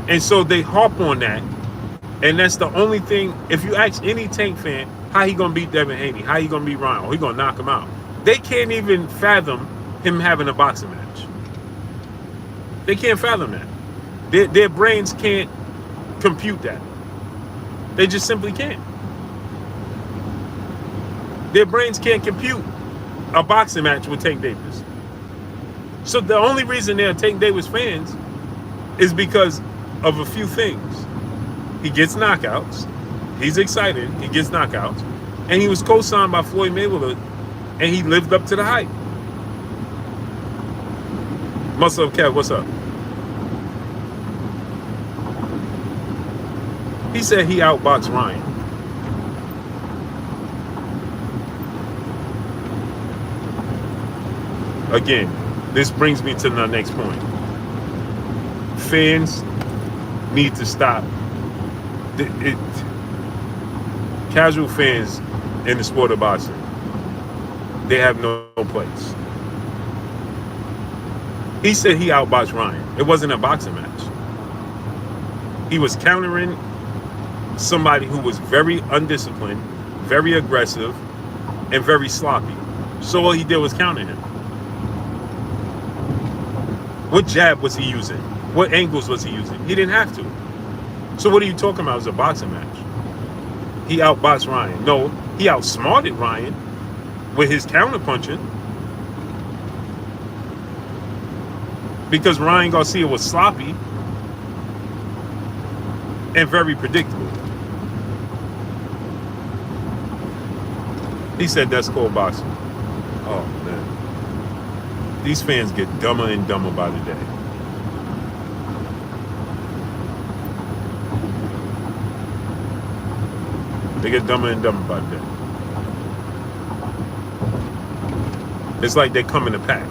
and so they harp on that. And that's the only thing. If you ask any Tank fan, how he gonna beat Devin Haney? How he gonna beat Ryan? Or he gonna knock him out? They can't even fathom him having a boxing match. They can't fathom that. Their brains can't compute that. They just simply can't. Their brains can't compute a boxing match with Tank Davis. So the only reason they're Tank Davis fans is because of a few things. He gets knockouts. He's excited. He gets knockouts. And he was co-signed by Floyd Mayweather, and he lived up to the hype. Muscle up, Kev, what's up? He said he outboxed Ryan. Again, this brings me to the next point. Fans need to stop. Casual fans in the sport of boxing, they have no place. He said he outboxed Ryan. It wasn't a boxing match. He was countering somebody who was very undisciplined, very aggressive, and very sloppy. So all he did was counter him. What jab was he using? What angles was he using? He didn't have to. So what are you talking about? It was a boxing match. He outboxed Ryan. No, he outsmarted Ryan with his counterpunching. Because Ryan Garcia was sloppy and very predictable. He said that's called boxing. Oh, man. These fans get dumber and dumber by the day. They get dumber and dumber by the day. It's like they come in a pack.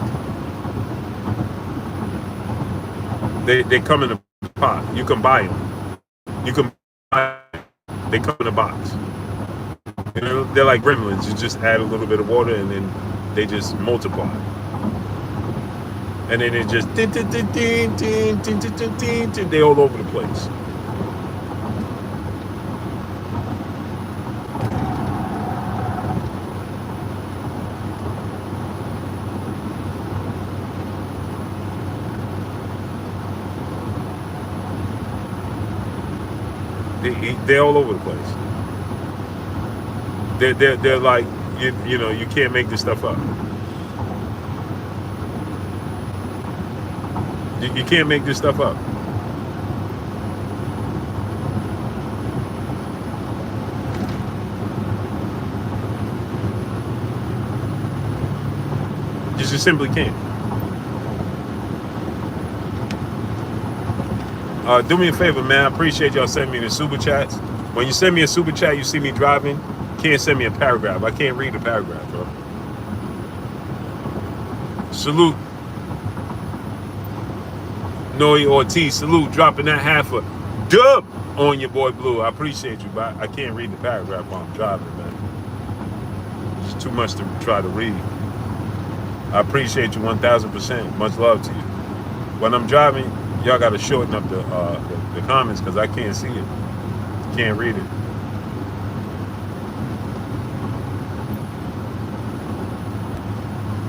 They come in a pot. You can buy them. You can buy them. They come in a box. You know, they're like gremlins. You just add a little bit of water and then they just multiply. And then it just they all over the place. They're all over the place. They're like, you know, you can't make this stuff up. You can't make this stuff up. You just simply can't. Do me a favor, man. I appreciate y'all sending me the super chats. When you send me a super chat, you see me driving, can't send me a paragraph. I can't read a paragraph, bro. Salute. Noe Ortiz, salute. Dropping that half a dub on your boy Blue. I appreciate you, but I can't read the paragraph while I'm driving, man. It's too much to try to read. I appreciate you 1,000%. Much love to you. When I'm driving, y'all got to shorten up the comments because I can't see it. Can't read it.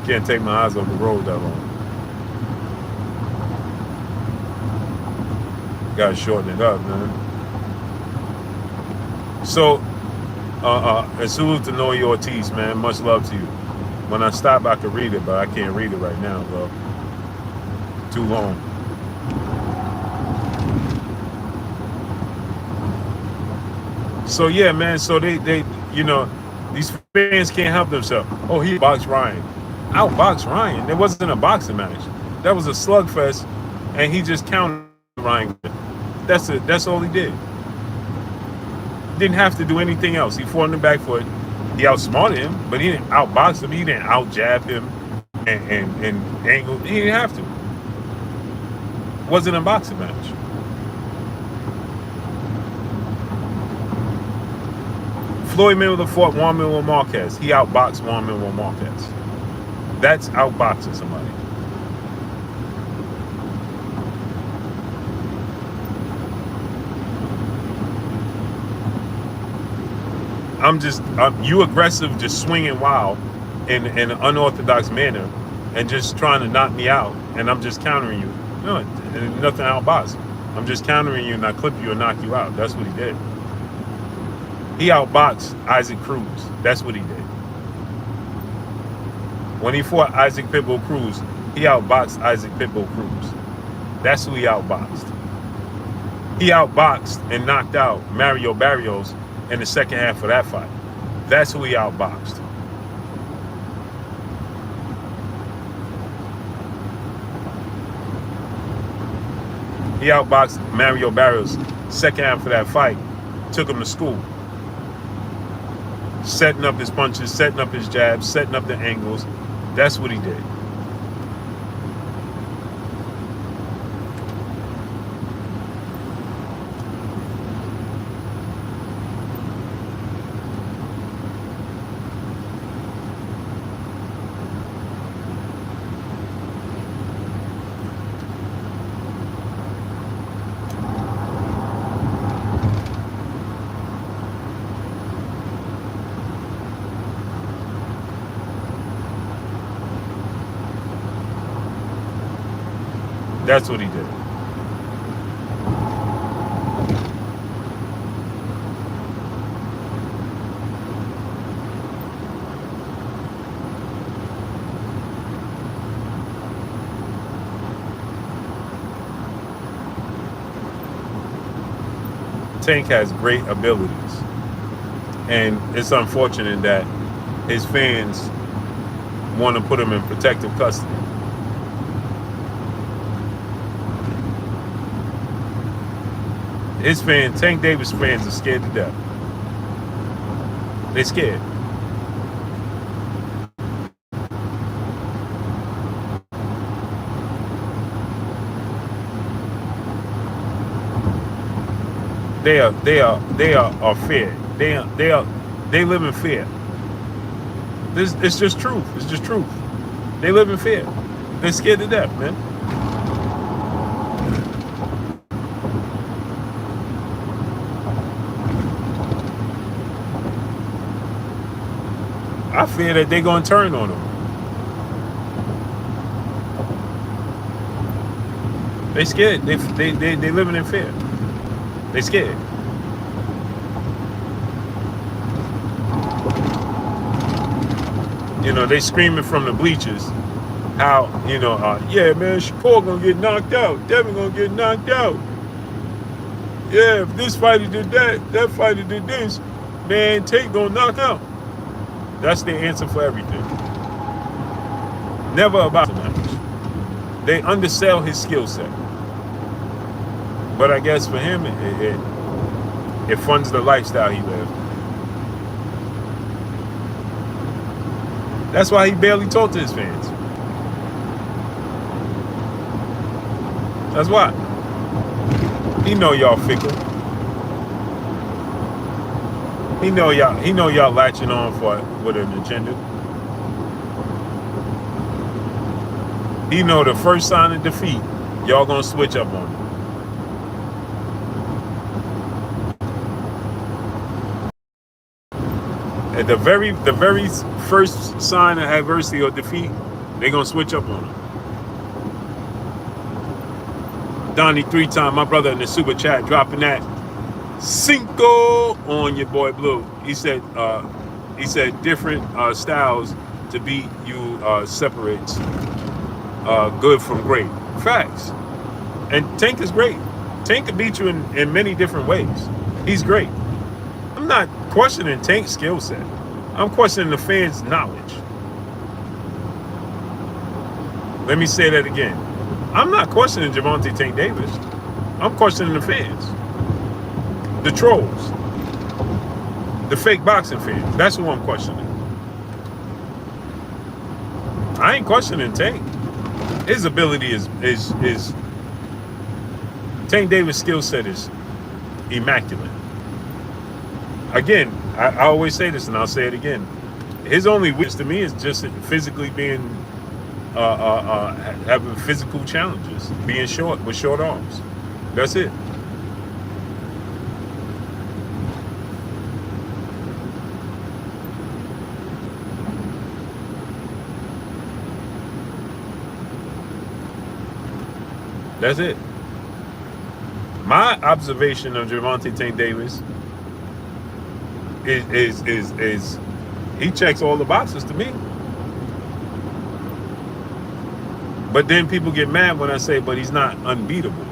Can't take my eyes off the road that long. Gotta shorten it up, man. So, and salute to Noe Ortiz, man. Much love to you. When I stop, I can read it, but I can't read it right now, bro. Too long. So yeah, man. So they, you know, these fans can't help themselves. Oh, he boxed Ryan. Outboxed Ryan. It wasn't a boxing match. That was a slugfest, and he just counted Ryan. That's it. That's all he did. Didn't have to do anything else. He fought in the back foot. He outsmarted him, but he didn't outbox him. He didn't outjab him and angle. He didn't have to. Wasn't a boxing match. Floyd Mayweather fought Juan Manuel Marquez. He outboxed Juan Manuel Marquez. That's outboxing somebody. You aggressive, just swinging wild in an unorthodox manner and just trying to knock me out, and I'm just countering you. No, nothing outboxed. I'm just countering you and I clip you and knock you out. That's what he did. He outboxed Isaac Cruz. That's what he did. When he fought Isaac Pitbull Cruz, he outboxed Isaac Pitbull Cruz. That's who he outboxed. He outboxed and knocked out Mario Barrios in the second half of that fight. That's who he outboxed. He outboxed Mario Barrios second half of that fight. Took him to school. Setting up his punches, setting up his jabs, setting up the angles. That's what he did. That's what he did. Tank has great abilities. And it's unfortunate that his fans want to put him in protective custody. His fans, Tank Davis fans, are scared to death. They're scared. They are fear. They live in fear. It's just truth. It's just truth. They live in fear. They're scared to death, man. I fear that they're gonna turn on them. They scared. They living in fear. They scared. You know, they screaming from the bleachers how, you know, yeah, man, Shakur gonna get knocked out. Devin gonna get knocked out. Yeah, if this fighter did that fighter did this, man, Tank gonna knock out. That's their answer for everything. Never about the match. They undersell his skill set. But I guess for him, it funds the lifestyle he lives. That's why he barely talked to his fans. That's why. He know y'all fickle. He know y'all latching on with an agenda. He know the first sign of defeat, y'all gonna switch up on him. At the very first sign of adversity or defeat, they gonna switch up on him. Donnie 3-time, my brother in the super chat, dropping that Cinco on your boy Blue. He said different styles to beat you separates good from great. Facts. And Tank is great. Tank can beat you in many different ways. He's great. I'm not questioning Tank's skill set. I'm questioning the fans' knowledge. Let me say that again. I'm not questioning Gervonta Tank Davis. I'm questioning the fans. The trolls. The fake boxing fans. That's who I'm questioning. I ain't questioning Tank. His ability is Tank Davis' skill set is immaculate. Again, I always say this and I'll say it again. His only weakness to me is just physically being having physical challenges, being short with short arms. That's it. That's it. My observation of Gervonta Tank Davis is he checks all the boxes to me. But then people get mad when I say, but he's not unbeatable.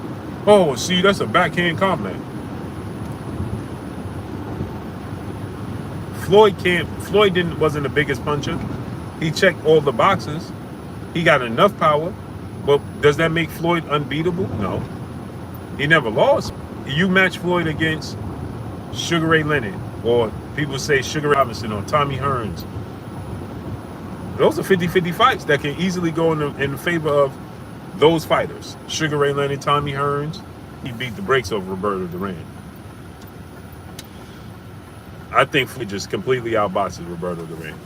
Oh, see, that's a backhand compliment. Floyd wasn't the biggest puncher. He checked all the boxes. He got enough power. But does that make Floyd unbeatable? No. He never lost. You match Floyd against Sugar Ray Leonard, or people say Sugar Ray Robinson, or Tommy Hearns. Those are 50-50 fights that can easily go in favor of those fighters. Sugar Ray Leonard, Tommy Hearns. He beat the brakes off Roberto Duran. I think Floyd just completely outboxes Roberto Duran.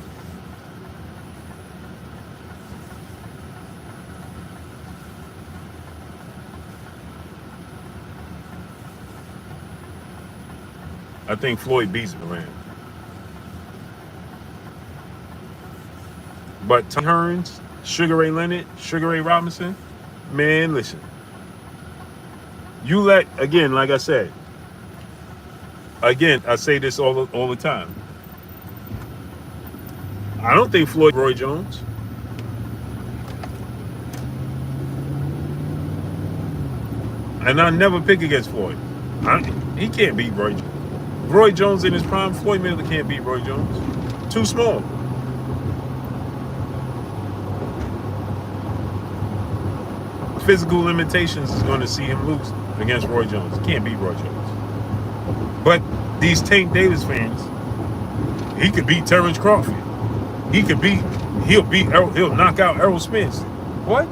I think Floyd beats Duran. But Tom Hearns, Sugar Ray Leonard, Sugar Ray Robinson, man, listen. You again, like I said, I say this all the time. I don't think Floyd Roy Jones. And I never pick against Floyd. He can't beat Roy Jones. Roy Jones in his prime, Floyd Mayweather can't beat Roy Jones. Too small. Physical limitations is going to see him lose against Roy Jones. He can't beat Roy Jones. But these Tank Davis fans, he could beat Terrence Crawford. He'll knock out Errol Spence. What?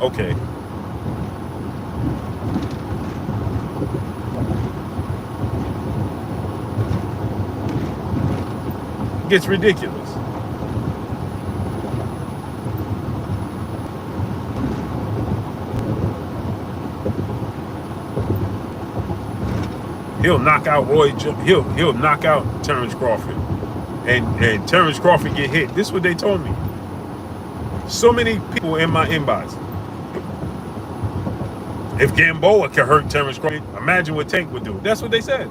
Okay. It gets ridiculous. He'll knock out he'll knock out Terrence Crawford, and Terrence Crawford get hit. This is what they told me. So many people in my inbox. If Gamboa can hurt Terrence Crawford, imagine what Tank would do. That's what they said.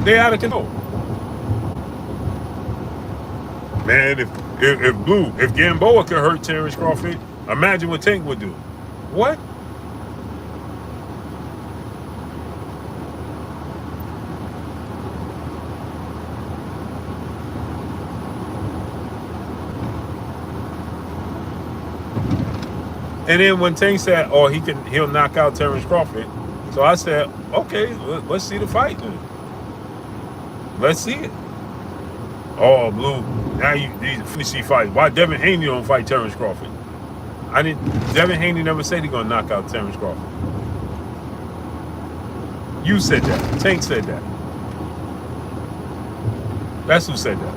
They're out of control. Man, if Gamboa can hurt Terrence Crawford, imagine what Tank would do. What? And then when Tank said, "Oh, he'll knock out Terrence Crawford," so I said, "Okay, let's see the fight then. Let's see it." Oh, Blue, now these fantasy fights. Why Devin Haney don't fight Terrence Crawford? Devin Haney never said he's gonna knock out Terrence Crawford. You said that. Tank said that. That's who said that.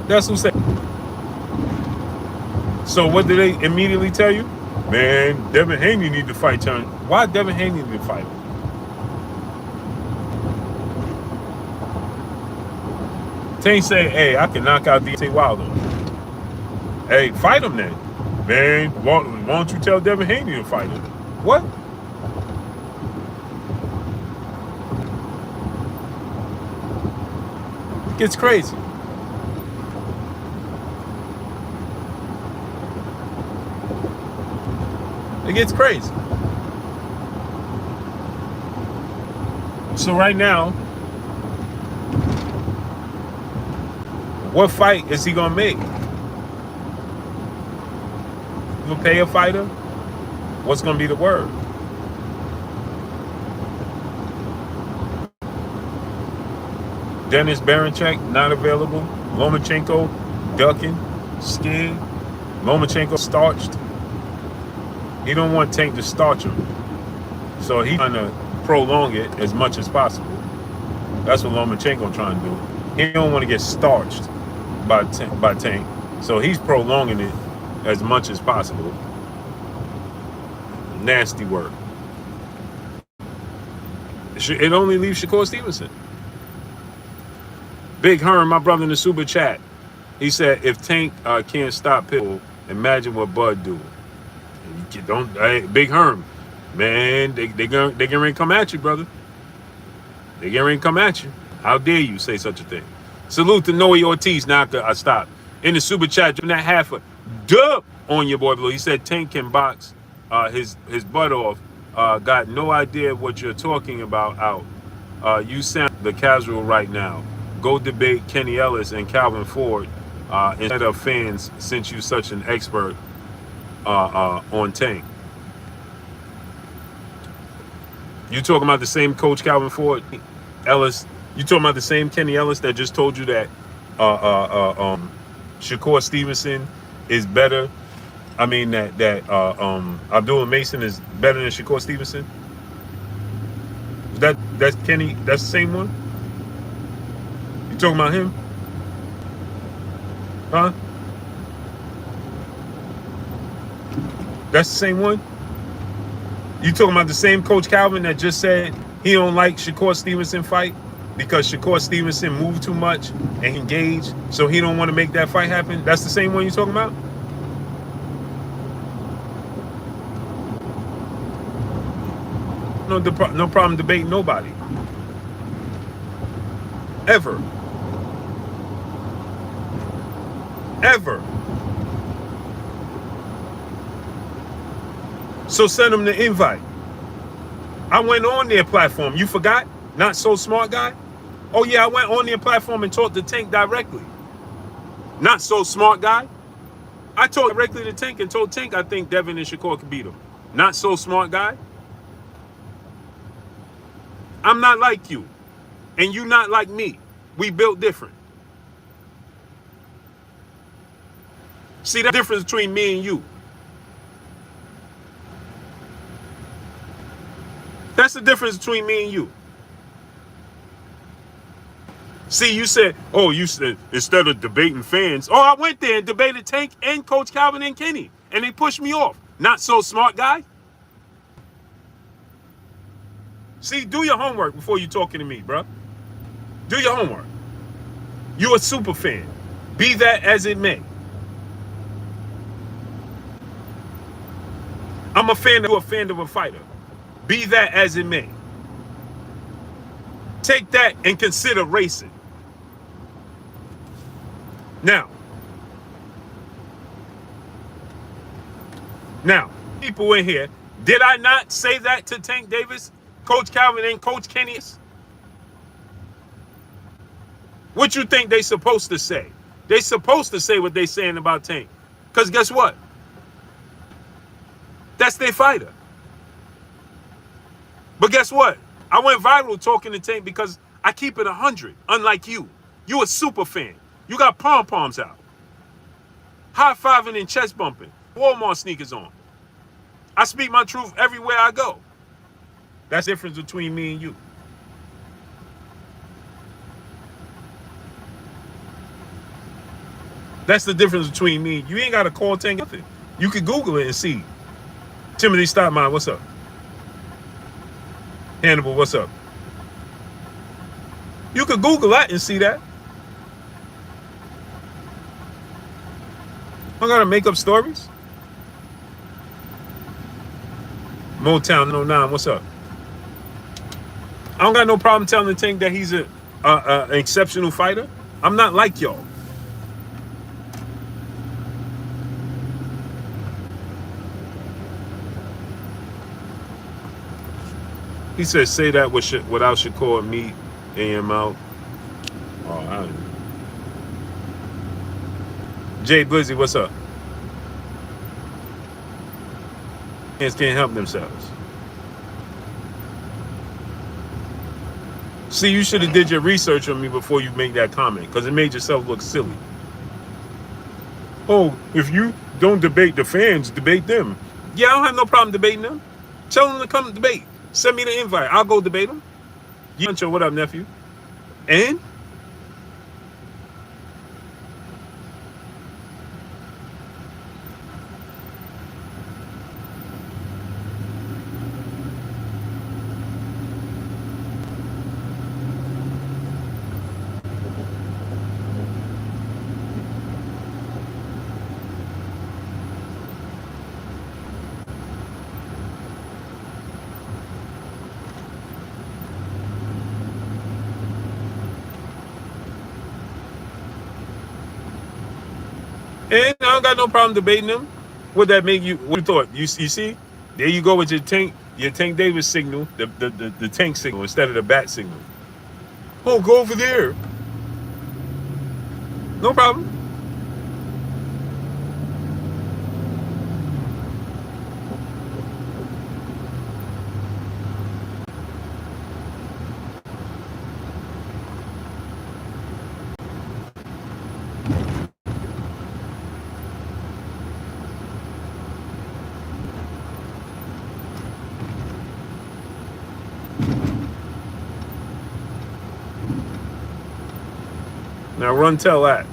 That's who said. So what did they immediately tell you? Man, Devin Haney need to fight Terrence. Why Devin Haney need to fight him? Tank say, "Hey, I can knock out D.T. Wilder." Hey, fight him then. Man, why don't you tell Devin Haney to fight him? What? It gets crazy. It gets crazy. So right now, what fight is he gonna make? You pay a fighter? What's gonna be the word? Dennis Baranchek not available. Lomachenko ducking, scared. Lomachenko starched. He don't want Tank to starch him. So he's trying to prolong it as much as possible. That's what Lomachenko trying to do. He don't want to get starched by Tank. So he's prolonging it as much as possible. Nasty work. It only leaves Shakur Stevenson. Big Herm, my brother in the super chat. He said, if Tank can't stop Pitbull, imagine what Bud do. You don't, Big Herm, man, they getting ready to come at you, brother. They getting ready to come at you. How dare you say such a thing? Salute to Noe Ortiz. Now I stop. In the super chat, doing that half a dub on your boy Blue. He said Tank can box his butt off. Got no idea what you're talking about out. You sound the casual right now. Go debate Kenny Ellis and Calvin Ford instead of fans, since you're such an expert on Tank. You talking about the same coach Calvin Ford, Ellis? You talking about the same Kenny Ellis that just told you that Shakur Stevenson is better? I mean that Abdullah Mason is better than Shakur Stevenson? That's Kenny? That's the same one? You talking about him? Huh? That's the same one? You talking about the same Coach Calvin that just said he don't like Shakur Stevenson fight because Shakur Stevenson moved too much and engaged, so he don't want to make that fight happen? That's the same one you talking about? No problem debating nobody. Ever. Ever. So send them the invite. I went on their platform. You forgot? Not so smart guy? Oh yeah, I went on their platform and talked to Tank directly. Not so smart guy? I talked directly to Tank and told Tank I think Devin and Shakur could beat him. Not so smart guy? I'm not like you. And you not like me. We built different. See the difference between me and you? That's the difference between me and you. See, you said, oh, you said instead of debating fans, oh, I went there and debated Tank and Coach Calvin and Kenny, and they pushed me off. Not so smart guy. See, do your homework before you talking to me, bro. Do your homework. You're a super fan. Be that as it may. I'm a fan of a fighter. Be that as it may. Take that and consider racing. Now, people in here, did I not say that to Tank Davis, Coach Calvin, and Coach Kenny? What you think they supposed to say? They supposed to say what they saying about Tank. Because guess what? That's their fighter. But guess what? I went viral talking to Tank because I keep it 100, unlike you. You a super fan. You got pom-poms out. High-fiving and chest bumping. Walmart sneakers on. I speak my truth everywhere I go. That's the difference between me and you. That's the difference between me and you. You ain't got to call Tank nothing. You can Google it and see. Timothy Stoutmine, what's up? Hannibal, what's up? You could Google that and see that. I gotta make up stories. Motown 09, what's up? I don't got no problem telling the Tank that he's an exceptional fighter. I'm not like y'all. He said, say that without Shakur meat in your mouth. Oh, I don't know. Jay Blizzy, what's up? Fans can't help themselves. See, you should have did your research on me before you make that comment, because it made yourself look silly. Oh, if you don't debate the fans, debate them. Yeah, I don't have no problem debating them. Tell them to come debate. Send me the invite. I'll go debate them. Yancho, what up, nephew? And? And I don't got no problem debating them. What that make you? What you thought? You see? There you go with your Tank Davis signal, the tank signal instead of the bat signal. Oh, go over there. No problem. Now run tell that.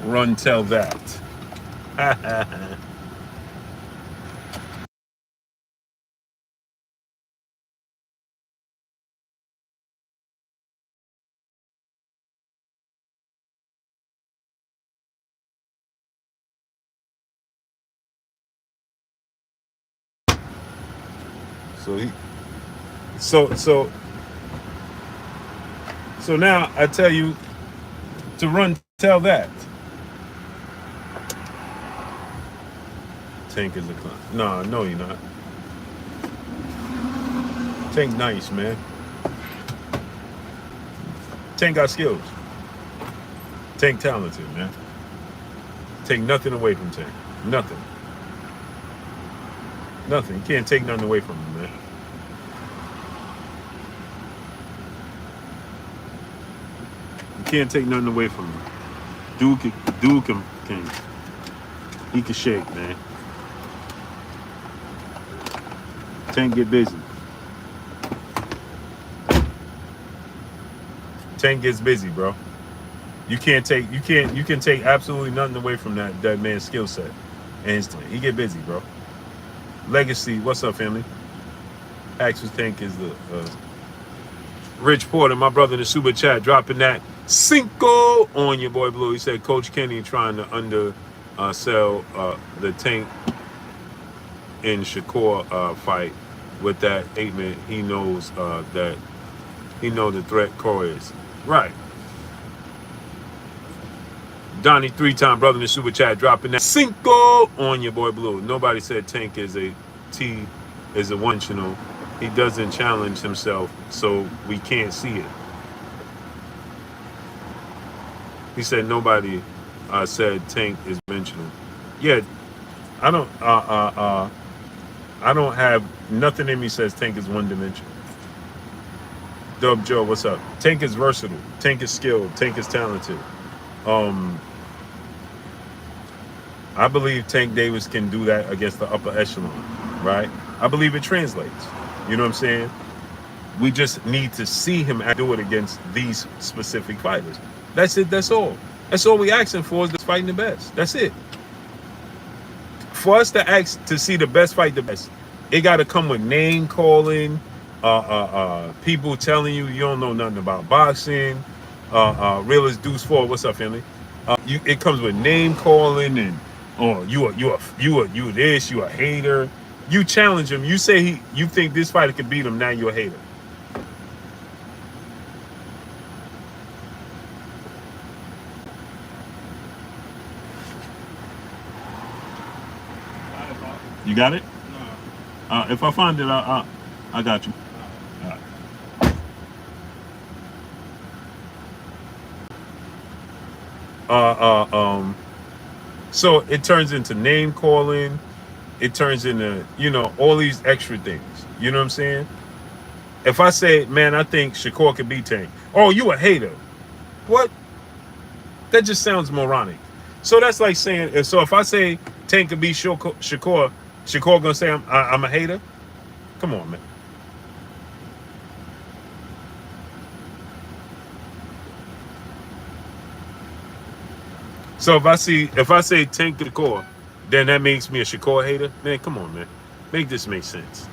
Run tell that. So he so now I tell you to run tell that. Tank is a clown. No, you're not. Tank nice, man. Tank got skills. Tank talented, man. Take nothing away from Tank. Nothing. Nothing. You can't take nothing away from him, man. You can't take nothing away from him. Dude can he can shake, man. Tank get busy. Tank gets busy, bro. You can take absolutely nothing away from that man's skill set and his talent. He get busy, bro. Legacy, what's up, family? Axel Tank is the Rich Porter, my brother in the super chat, dropping that cinco on your boy Blue. He said Coach Kenny trying to undersell the Tank in Shakur fight with that statement. He knows that he know the threat Corey is. Right. Donnie, 3-time brother in the super chat, dropping that cinco on your boy Blue. Nobody said Tank is a one-dimensional. He doesn't challenge himself, so we can't see it. He said nobody said Tank is dimensional. Yeah, I don't have nothing in me says Tank is one-dimensional. Dub Joe, what's up? Tank is versatile. Tank is skilled. Tank is talented. I believe Tank Davis can do that against the upper echelon, right? I believe it translates. You know what I'm saying? We just need to see him do it against these specific fighters. That's it. That's all. That's all we asking for is fighting the best. That's it. For us to ask to see the best fight the best, it got to come with name calling, people telling you don't know nothing about boxing. Realist Deuce Ford, what's up, family? It comes with name calling and you this, you a hater. You challenge him. You say you think this fighter can beat him. Now you're a hater. You got it? No. If I find it, I got you. So it turns into name calling. It turns into, all these extra things. You know what I'm saying? If I say, man, I think Shakur could beat Tank. Oh, you a hater. What? That just sounds moronic. So that's like saying, so if I say Tank could beat Shakur gonna say I'm a hater? Come on, man. So if I say Tank Shakur, then that makes me a Shakur hater? Man, come on, man. Make this make sense.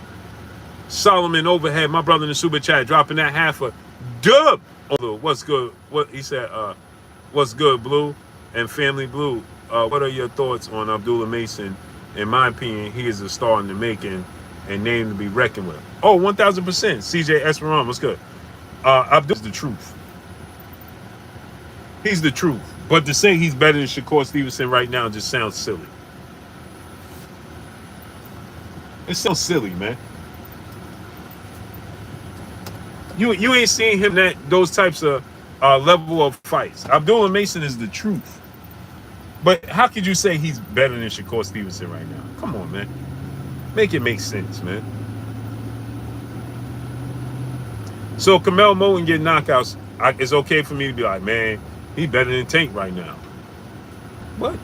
Solomon Overhead, my brother in the super chat, dropping that half a dub. What's good? What he said, what's good, Blue and Family Blue? What are your thoughts on Abdullah Mason? In my opinion, he is a star in the making. and name to be reckoned with. Oh, 1,000%. CJ Esperon, what's good? Abdul is the truth. He's the truth. But to say he's better than Shakur Stevenson right now just sounds silly. It sounds silly, man. You ain't seen him those types of level of fights. Abdullah Mason is the truth. But how could you say he's better than Shakur Stevenson right now? Come on, man. Make it make sense, man. So Kamel Moten get knockouts. It's okay for me to be like, man, he better than Tank right now. What?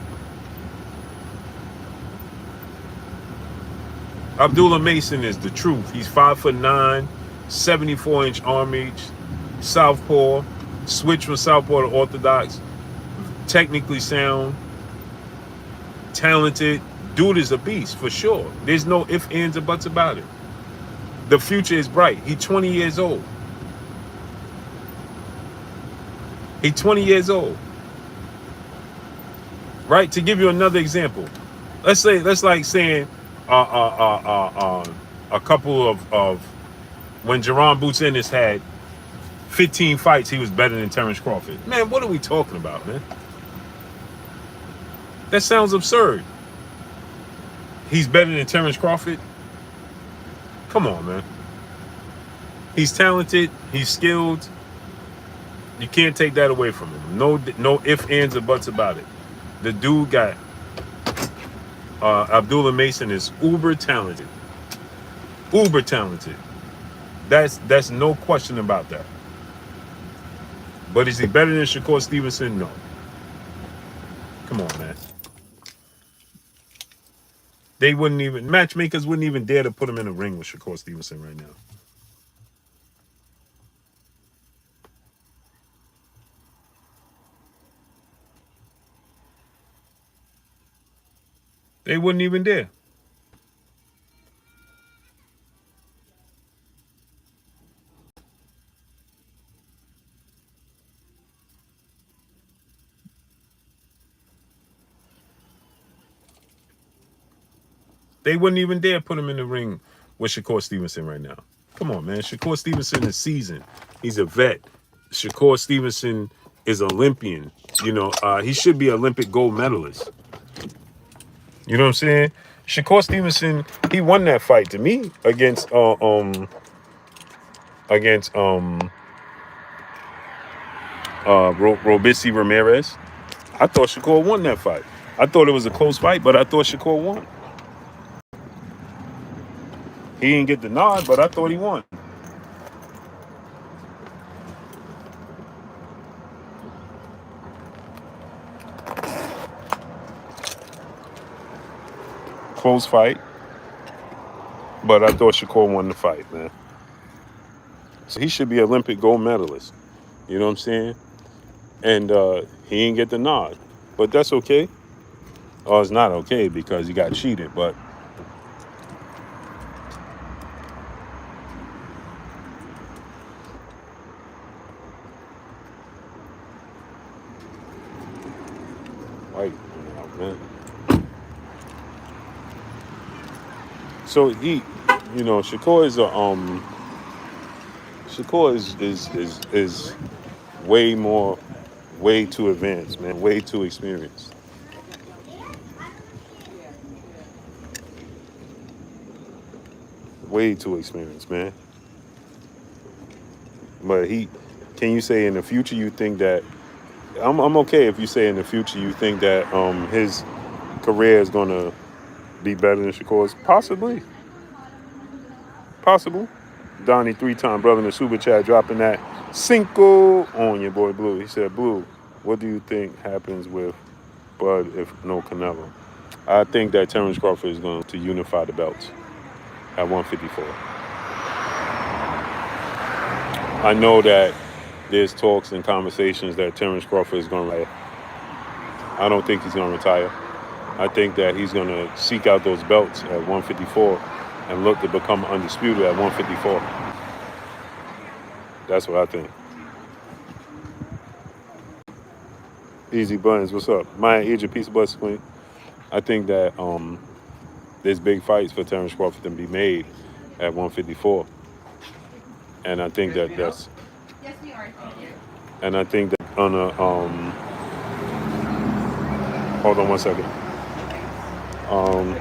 Abdullah Mason is the truth. He's 5'9", 74-inch arm reach, southpaw, switch from southpaw to orthodox, technically sound, talented. Dude is a beast for sure. There's no ifs, ands, or buts about it. The future is bright. He's 20 years old. He's 20 years old. Right? To give you another example, let's like saying a couple of when Jerron Boots Ennis had 15 fights, he was better than Terrence Crawford. Man, what are we talking about, man? That sounds absurd. He's better than Terrence Crawford? Come on, man. He's talented. He's skilled. You can't take that away from him. No ifs, ands, or buts about it. The dude got Abdullah Mason is uber talented. Uber talented. That's no question about that. But is he better than Shakur Stevenson? No. Come on, man. Matchmakers wouldn't even dare to put him in a ring with Shakur Stevenson right now. They wouldn't even dare. They wouldn't even dare put him in the ring with Shakur Stevenson right now. Come on, man. Shakur Stevenson is seasoned. He's a vet. Shakur Stevenson is Olympian. You know, he should be Olympic gold medalist. You know what I'm saying? Shakur Stevenson, he won that fight to me against Robisi Ramirez. I thought Shakur won that fight. I thought it was a close fight, but I thought Shakur won. He didn't get the nod, but I thought he won. Close fight, but I thought Shakur won the fight, man. So he should be Olympic gold medalist. You know what I'm saying? And he didn't get the nod, but that's okay. Oh, it's not okay because he got cheated, but white, man. So he, you know, Shakur is way too advanced, man, way too experienced. Way too experienced, man. But can you say in the future you think that I'm okay if you say in the future you think that his career is gonna be better than Shakur's? Possibly. Possible. Donnie, 3-time brother in the super chat, dropping that cinco on your boy Blue. He said, Blue, what do you think happens with Bud if no Canelo? I think that Terrence Crawford is going to unify the belts at 154. I know that there's talks and conversations that Terrence Crawford is going to retire. I don't think he's going to retire. I think that he's going to seek out those belts at 154 and look to become undisputed at 154. That's what I think. Easy Buns, what's up? Maya Egypt, peace of blessings, queen. I think that there's big fights for Terrence Crawford to be made at 154, and I think that's. And I think that on a hold on one second. Um,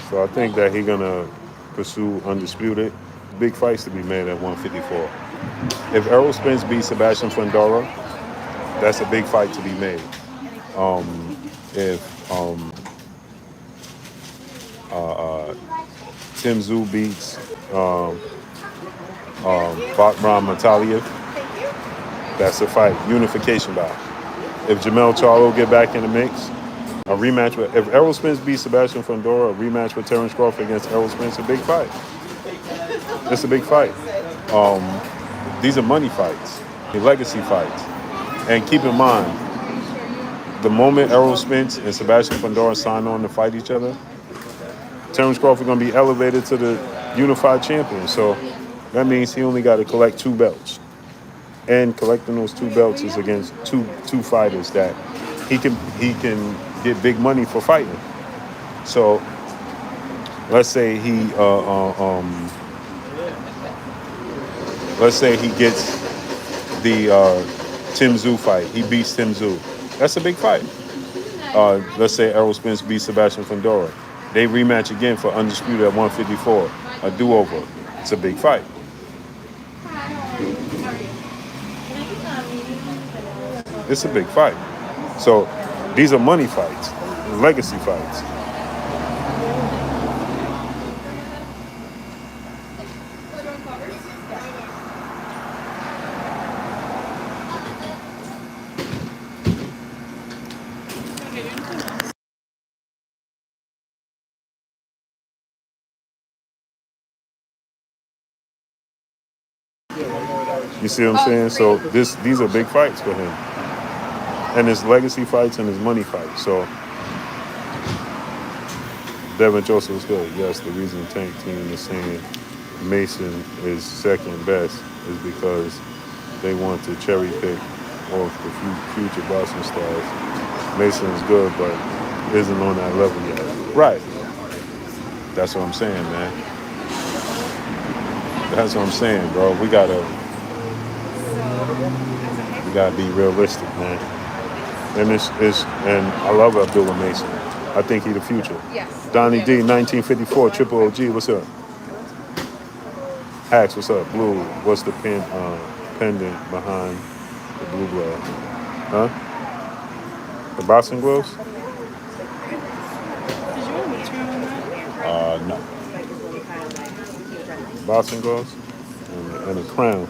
so I think that he's gonna pursue undisputed. Big fights to be made at 154. If Errol Spence beats Sebastian Fundora, that's a big fight to be made. If Tim Tszyu beats Bakram Mataliev, that's a fight, unification bout. If Jamel Charlo get back in the mix, a rematch with, if Errol Spence beats Sebastian Fundora, a rematch with Terrence Crawford against Errol Spence, a big fight. It's a big fight. These are money fights, legacy fights. And keep in mind, the moment Errol Spence and Sebastian Fundora sign on to fight each other, Terrence Crawford going to be elevated to the unified champion. So that means he only got to collect 2 belts. And collecting those 2 belts is against two fighters that he can get big money for fighting. So let's say he gets the Tim Tszyu fight. He beats Tim Tszyu. That's a big fight. Let's say Errol Spence beats Sebastian Fundora. They rematch again for undisputed at 154, a do-over. It's a big fight. It's a big fight. So these are money fights, legacy fights. You see what I'm saying? So these are big fights for him. And it's legacy fights and it's money fights. So Devin Joseph is good. Yes, the reason Tank Team is saying Mason is second best is because they want to cherry pick off the future Boston stars. Mason is good, but isn't on that level yet. Right. That's what I'm saying, man. That's what I'm saying, bro. We gotta be realistic, man. And and I love Abdullah Mason. I think he's the future. Yes. Donnie D, 1954, Triple OG, what's up? Hacks, what's up? Blue, what's the pendant behind the blue glove? Huh? The boxing gloves? Did you want me to turn on that? No. Boxing gloves and a crown.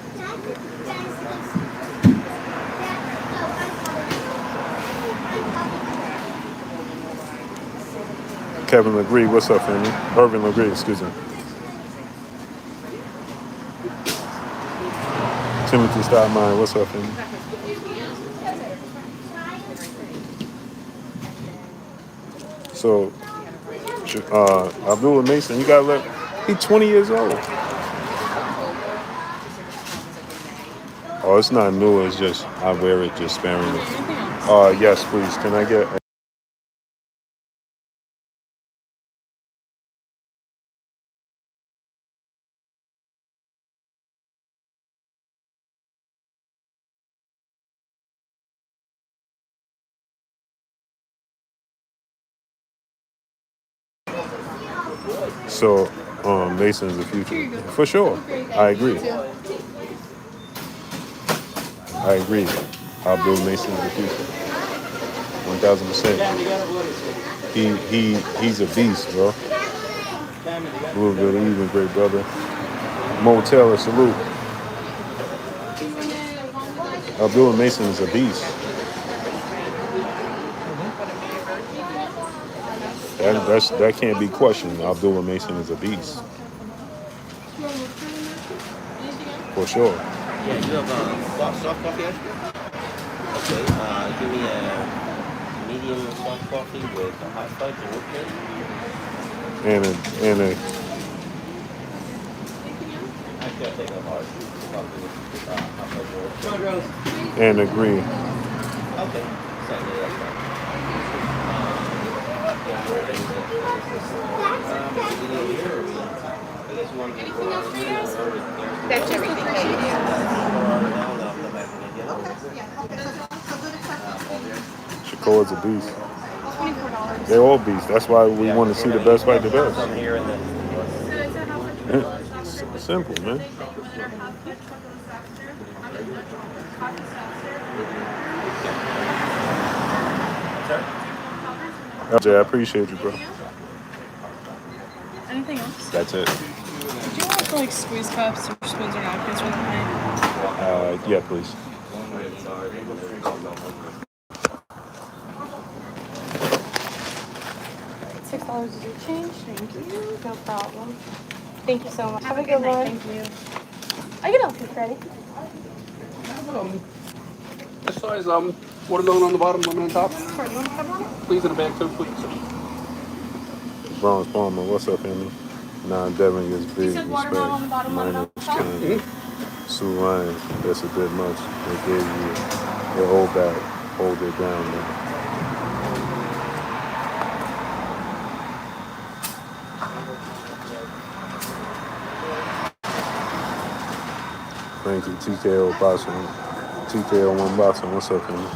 Kevin LeGree, what's up, family? Irvin LeGree, excuse me. Timothy Stoudemire, what's up, family? So, Abdullah Mason, you gotta he's 20 years old. Oh, it's not new, it's just, I wear it just sparingly. Yes, please, can I get... So, Mason is the future. For sure. I agree. I agree. Abdul Mason is the future. 1,000%. He's a beast, bro. Louisville, even great brother. Mo Taylor, salute. Abdul Mason is a beast. That can't be questioned. Abdullah Mason is a beast. For sure. Yeah, you have soft coffee ice cream? Okay, give me a medium soft coffee with a hot fudge and whipped cream. and a I can't take a hard. and a green. Okay. Certainly, that's fine. That's everything. Shakur is a beast. $24. They're all beasts. That's why we want to see the best fight the best. Here and then. Simple, man. LJ, I appreciate you, bro. Anything else? That's it. Do you want like squeeze cups or spoons or napkins for the night? Yeah, please. $6 is your change. Thank you. No problem. Thank you so much. Have a good one. Thank you. I can help you, Freddie. This size, watermelon on the bottom, lemon on top. Sorry, you want to come on it? Please in a bag too, please. Bronze Palmer, what's up, Emmy? Nah, Devin is big. said watermelon on the Respect. bottom, lemon on top? Ken. Sue Ryan, that's a bit much. They gave you your whole back. Hold it down now. Thank you, TKO Boxing. TKO1 Boxing, what's up, Emmy?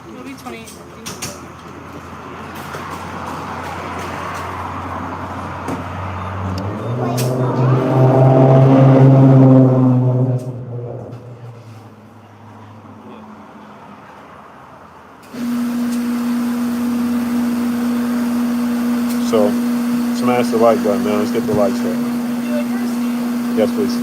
It'll be 20. So, smash the like button, man. Let's get the likes up. Yes, please.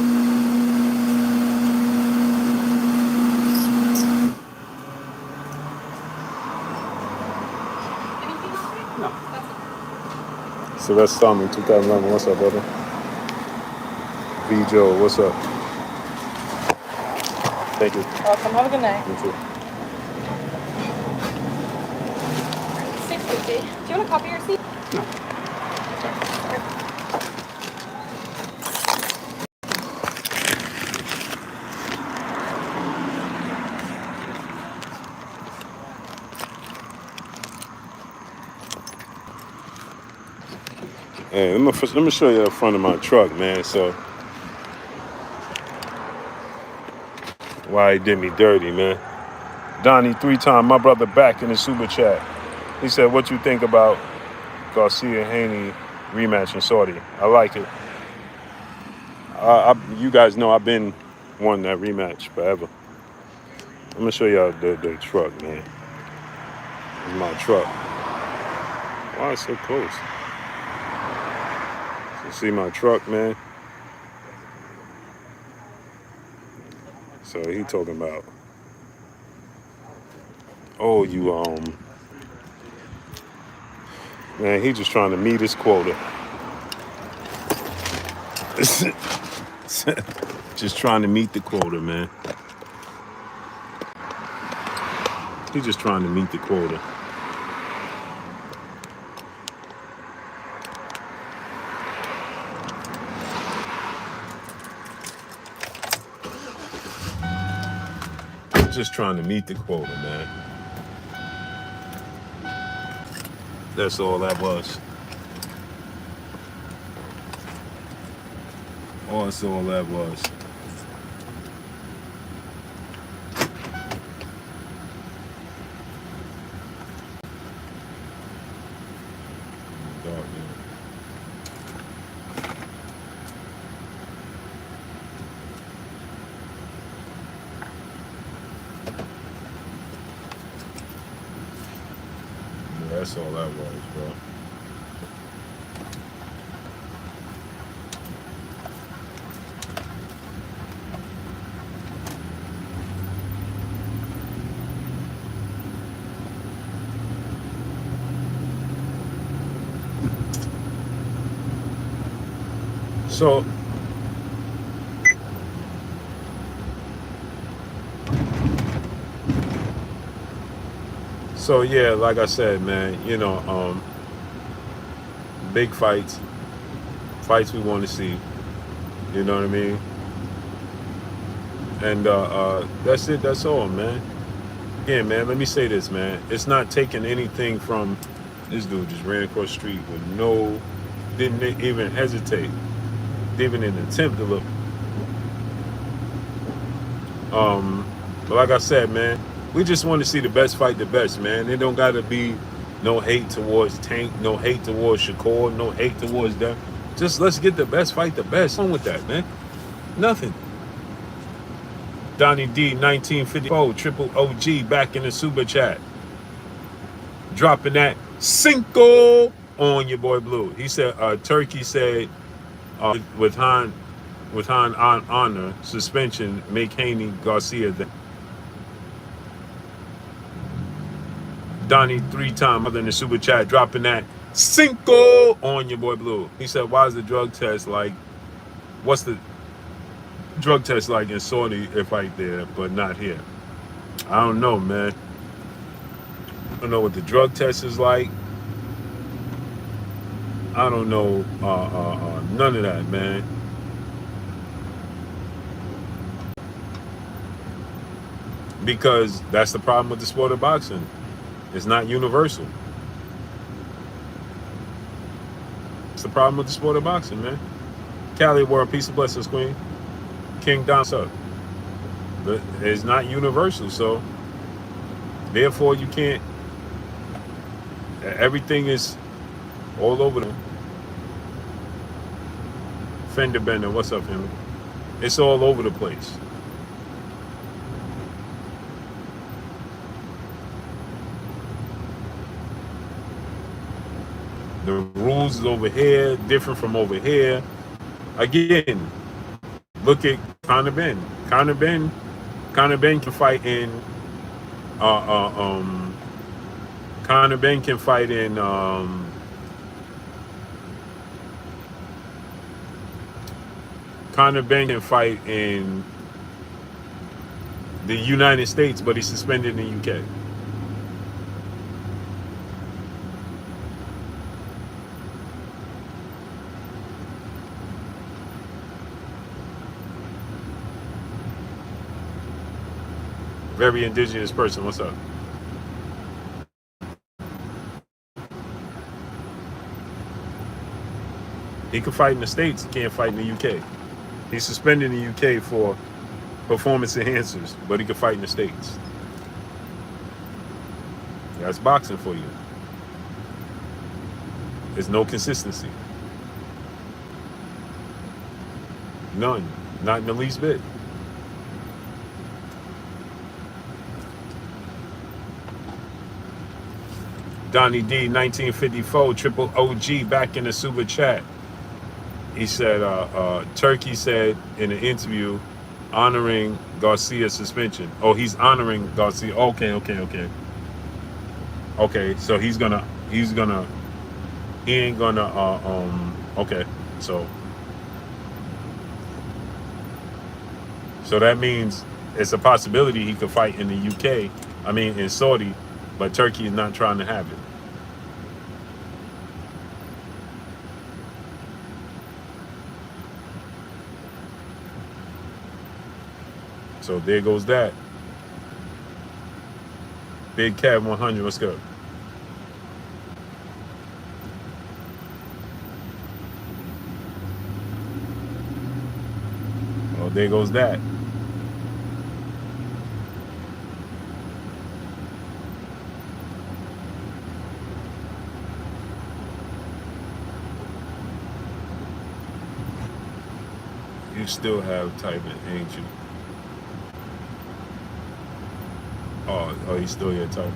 Sylvester Stormy, 2011. What's up, brother? V. Joe, what's up? Thank you. Welcome. Have a good night. You too. $6.50. Do you want a copy of your receipt? Hey, let me show you the front of my truck, man. So, why he did me dirty, man. Donnie, 3-time, my brother back in the super chat. He said, what you think about Garcia Haney rematch in Saudi? I like it. You guys know I've been wanting that rematch forever. I'm gonna show y'all the truck, man. This is my truck. Why is it so close? So see my truck, man. So he talking about, oh, you man, he just trying to meet his quota. Just trying to meet the quota, man. He's just trying to meet the quota. Just trying to meet the quota, man. That's all that was. Oh, that's all that was. Dark, man. That's all that was, bro. So, So yeah, like I said, man, big fights we want to see. You know what I mean? And that's it. That's all, man. Again, man, let me say this, man. It's not taking anything from this dude. Just ran across the street with didn't even hesitate, didn't even attempt to look. But like I said, man, we just want to see the best fight the best, man. It don't gotta be no hate towards Tank, no hate towards Shakur, no hate towards them. Just let's get the best fight the best. On with that, man. Nothing. Donnie D 1954 triple OG back in the super chat. Dropping that cinco on your boy Blue. He said Turkey said with Han on honor suspension make Haney Garcia then. Donnie 3-time other than the super chat dropping that cinco on your boy Blue. He said, why is the drug test like? What's the drug test like in Saudi if right there, but not here? I don't know, man. I don't know what the drug test is like. I don't know none of that, man. Because that's the problem with the sport of boxing. It's not universal. It's the problem with the sport of boxing, man. Cali World, peace and blessings, Queen. King Don up. But it's not universal, so therefore you can't. Everything is all over them. Fender Bender, what's up, Henry? It's all over the place. The rules is over here, different from over here. Again, look at Conor Ben. Conor Ben can fight in Conor Ben can fight in Conor Ben can fight in the United States, but he's suspended in the UK. Very indigenous person. What's up? He can fight in the States. He can't fight in the UK. He's suspended in the UK for performance enhancers, but he can fight in the States. That's boxing for you. There's no consistency. None. Not in the least bit. Donnie D 1954 triple OG back in the super chat. He said Turkey said in an interview honoring Garcia's suspension. Oh, he's honoring Garcia. Okay. So he ain't gonna okay. So that means it's a possibility he could fight in the UK. I mean in Saudi, but Turkey is not trying to have it. So there goes that. Big Cat 100, let's go. Oh, there goes that. You still have typing, ain't you? Oh, he's still here typing.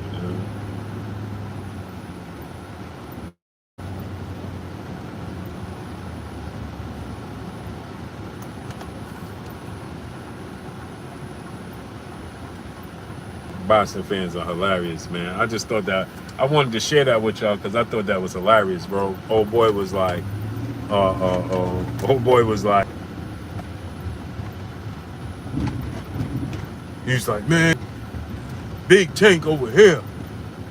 Boston fans are hilarious, man. I just thought that I wanted to share that with y'all because I thought that was hilarious, bro. Old boy was like, he's like, man, Big Tank over here.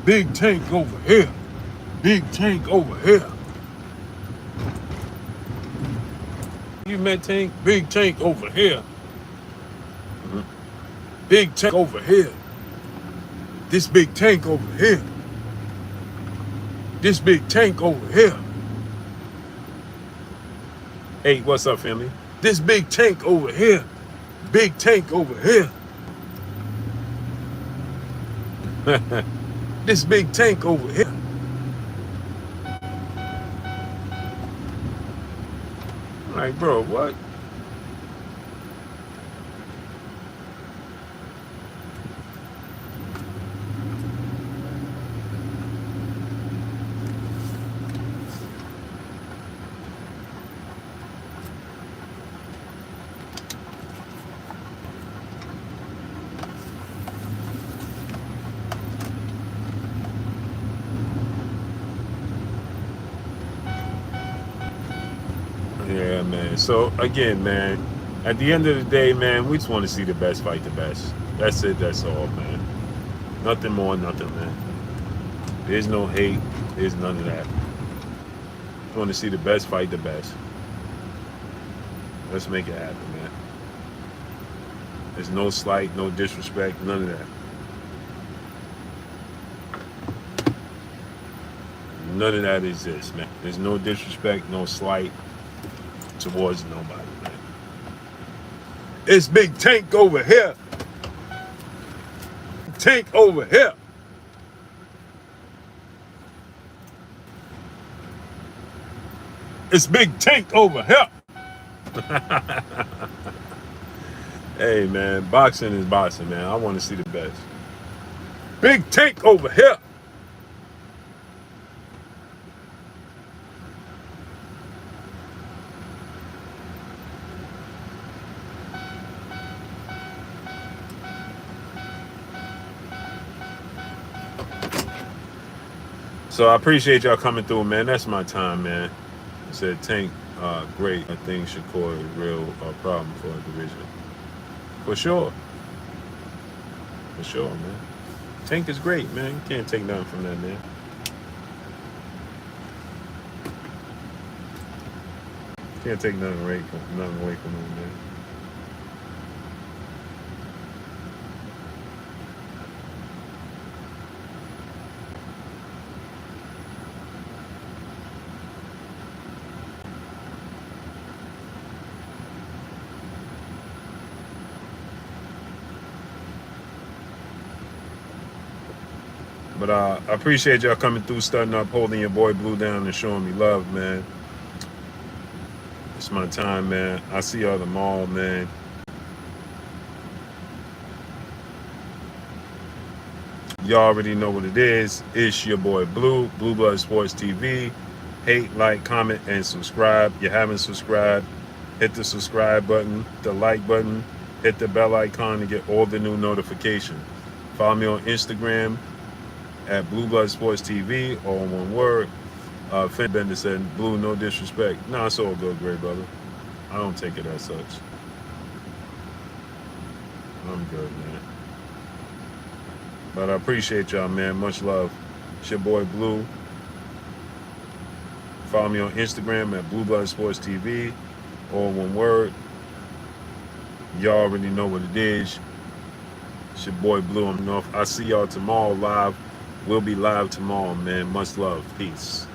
Big tank over here. Big tank over here. You met tank? Big tank over here. Big tank over here. This big tank over here. This big tank over here. Hey, what's up, family? This big tank over here. Big tank over here. This big tank over here. Like, bro, what? Yeah, man. So again, man, at the end of the day, man, we just want to see the best fight the best. That's it. That's all, man. Nothing more, nothing, man. There's no hate. There's none of that. We want to see the best fight the best. Let's make it happen, man. There's no slight, no disrespect, none of that. None of that exists, man. There's no disrespect, no slight towards nobody, man. It's big tank over here. Tank over here. It's big tank over here. Hey, man, boxing is boxing, man. I want to see the best. Big tank over here. So I appreciate y'all coming through, man. That's my time, man. I said Tank, great. I think Shakur is a real problem for the division. For sure. For sure, man. Tank is great, man. You can't take nothing from that, man. Can't take nothing away from him, man. But I appreciate y'all coming through, starting up, holding your boy Blue down and showing me love, man. It's my time, man. I see y'all tomorrow, man. Y'all already know what it is. It's your boy Blue, Blue Blood Sports TV. Hate, like, comment, and subscribe. If you haven't subscribed, hit the subscribe button, the like button, hit the bell icon to get all the new notifications. Follow me on Instagram at Blue Blood Sports TV, all one word. Finn Bender said, Blue, no disrespect. Nah, it's all good, great brother. I don't take it as such. I'm good, man. But I appreciate y'all, man. Much love. It's your boy Blue. Follow me on Instagram at Blue Blood Sports TV, all one word. Y'all already know what it is. It's your boy Blue. I'm off. I see y'all tomorrow live. We'll be live tomorrow, man. Much love. Peace.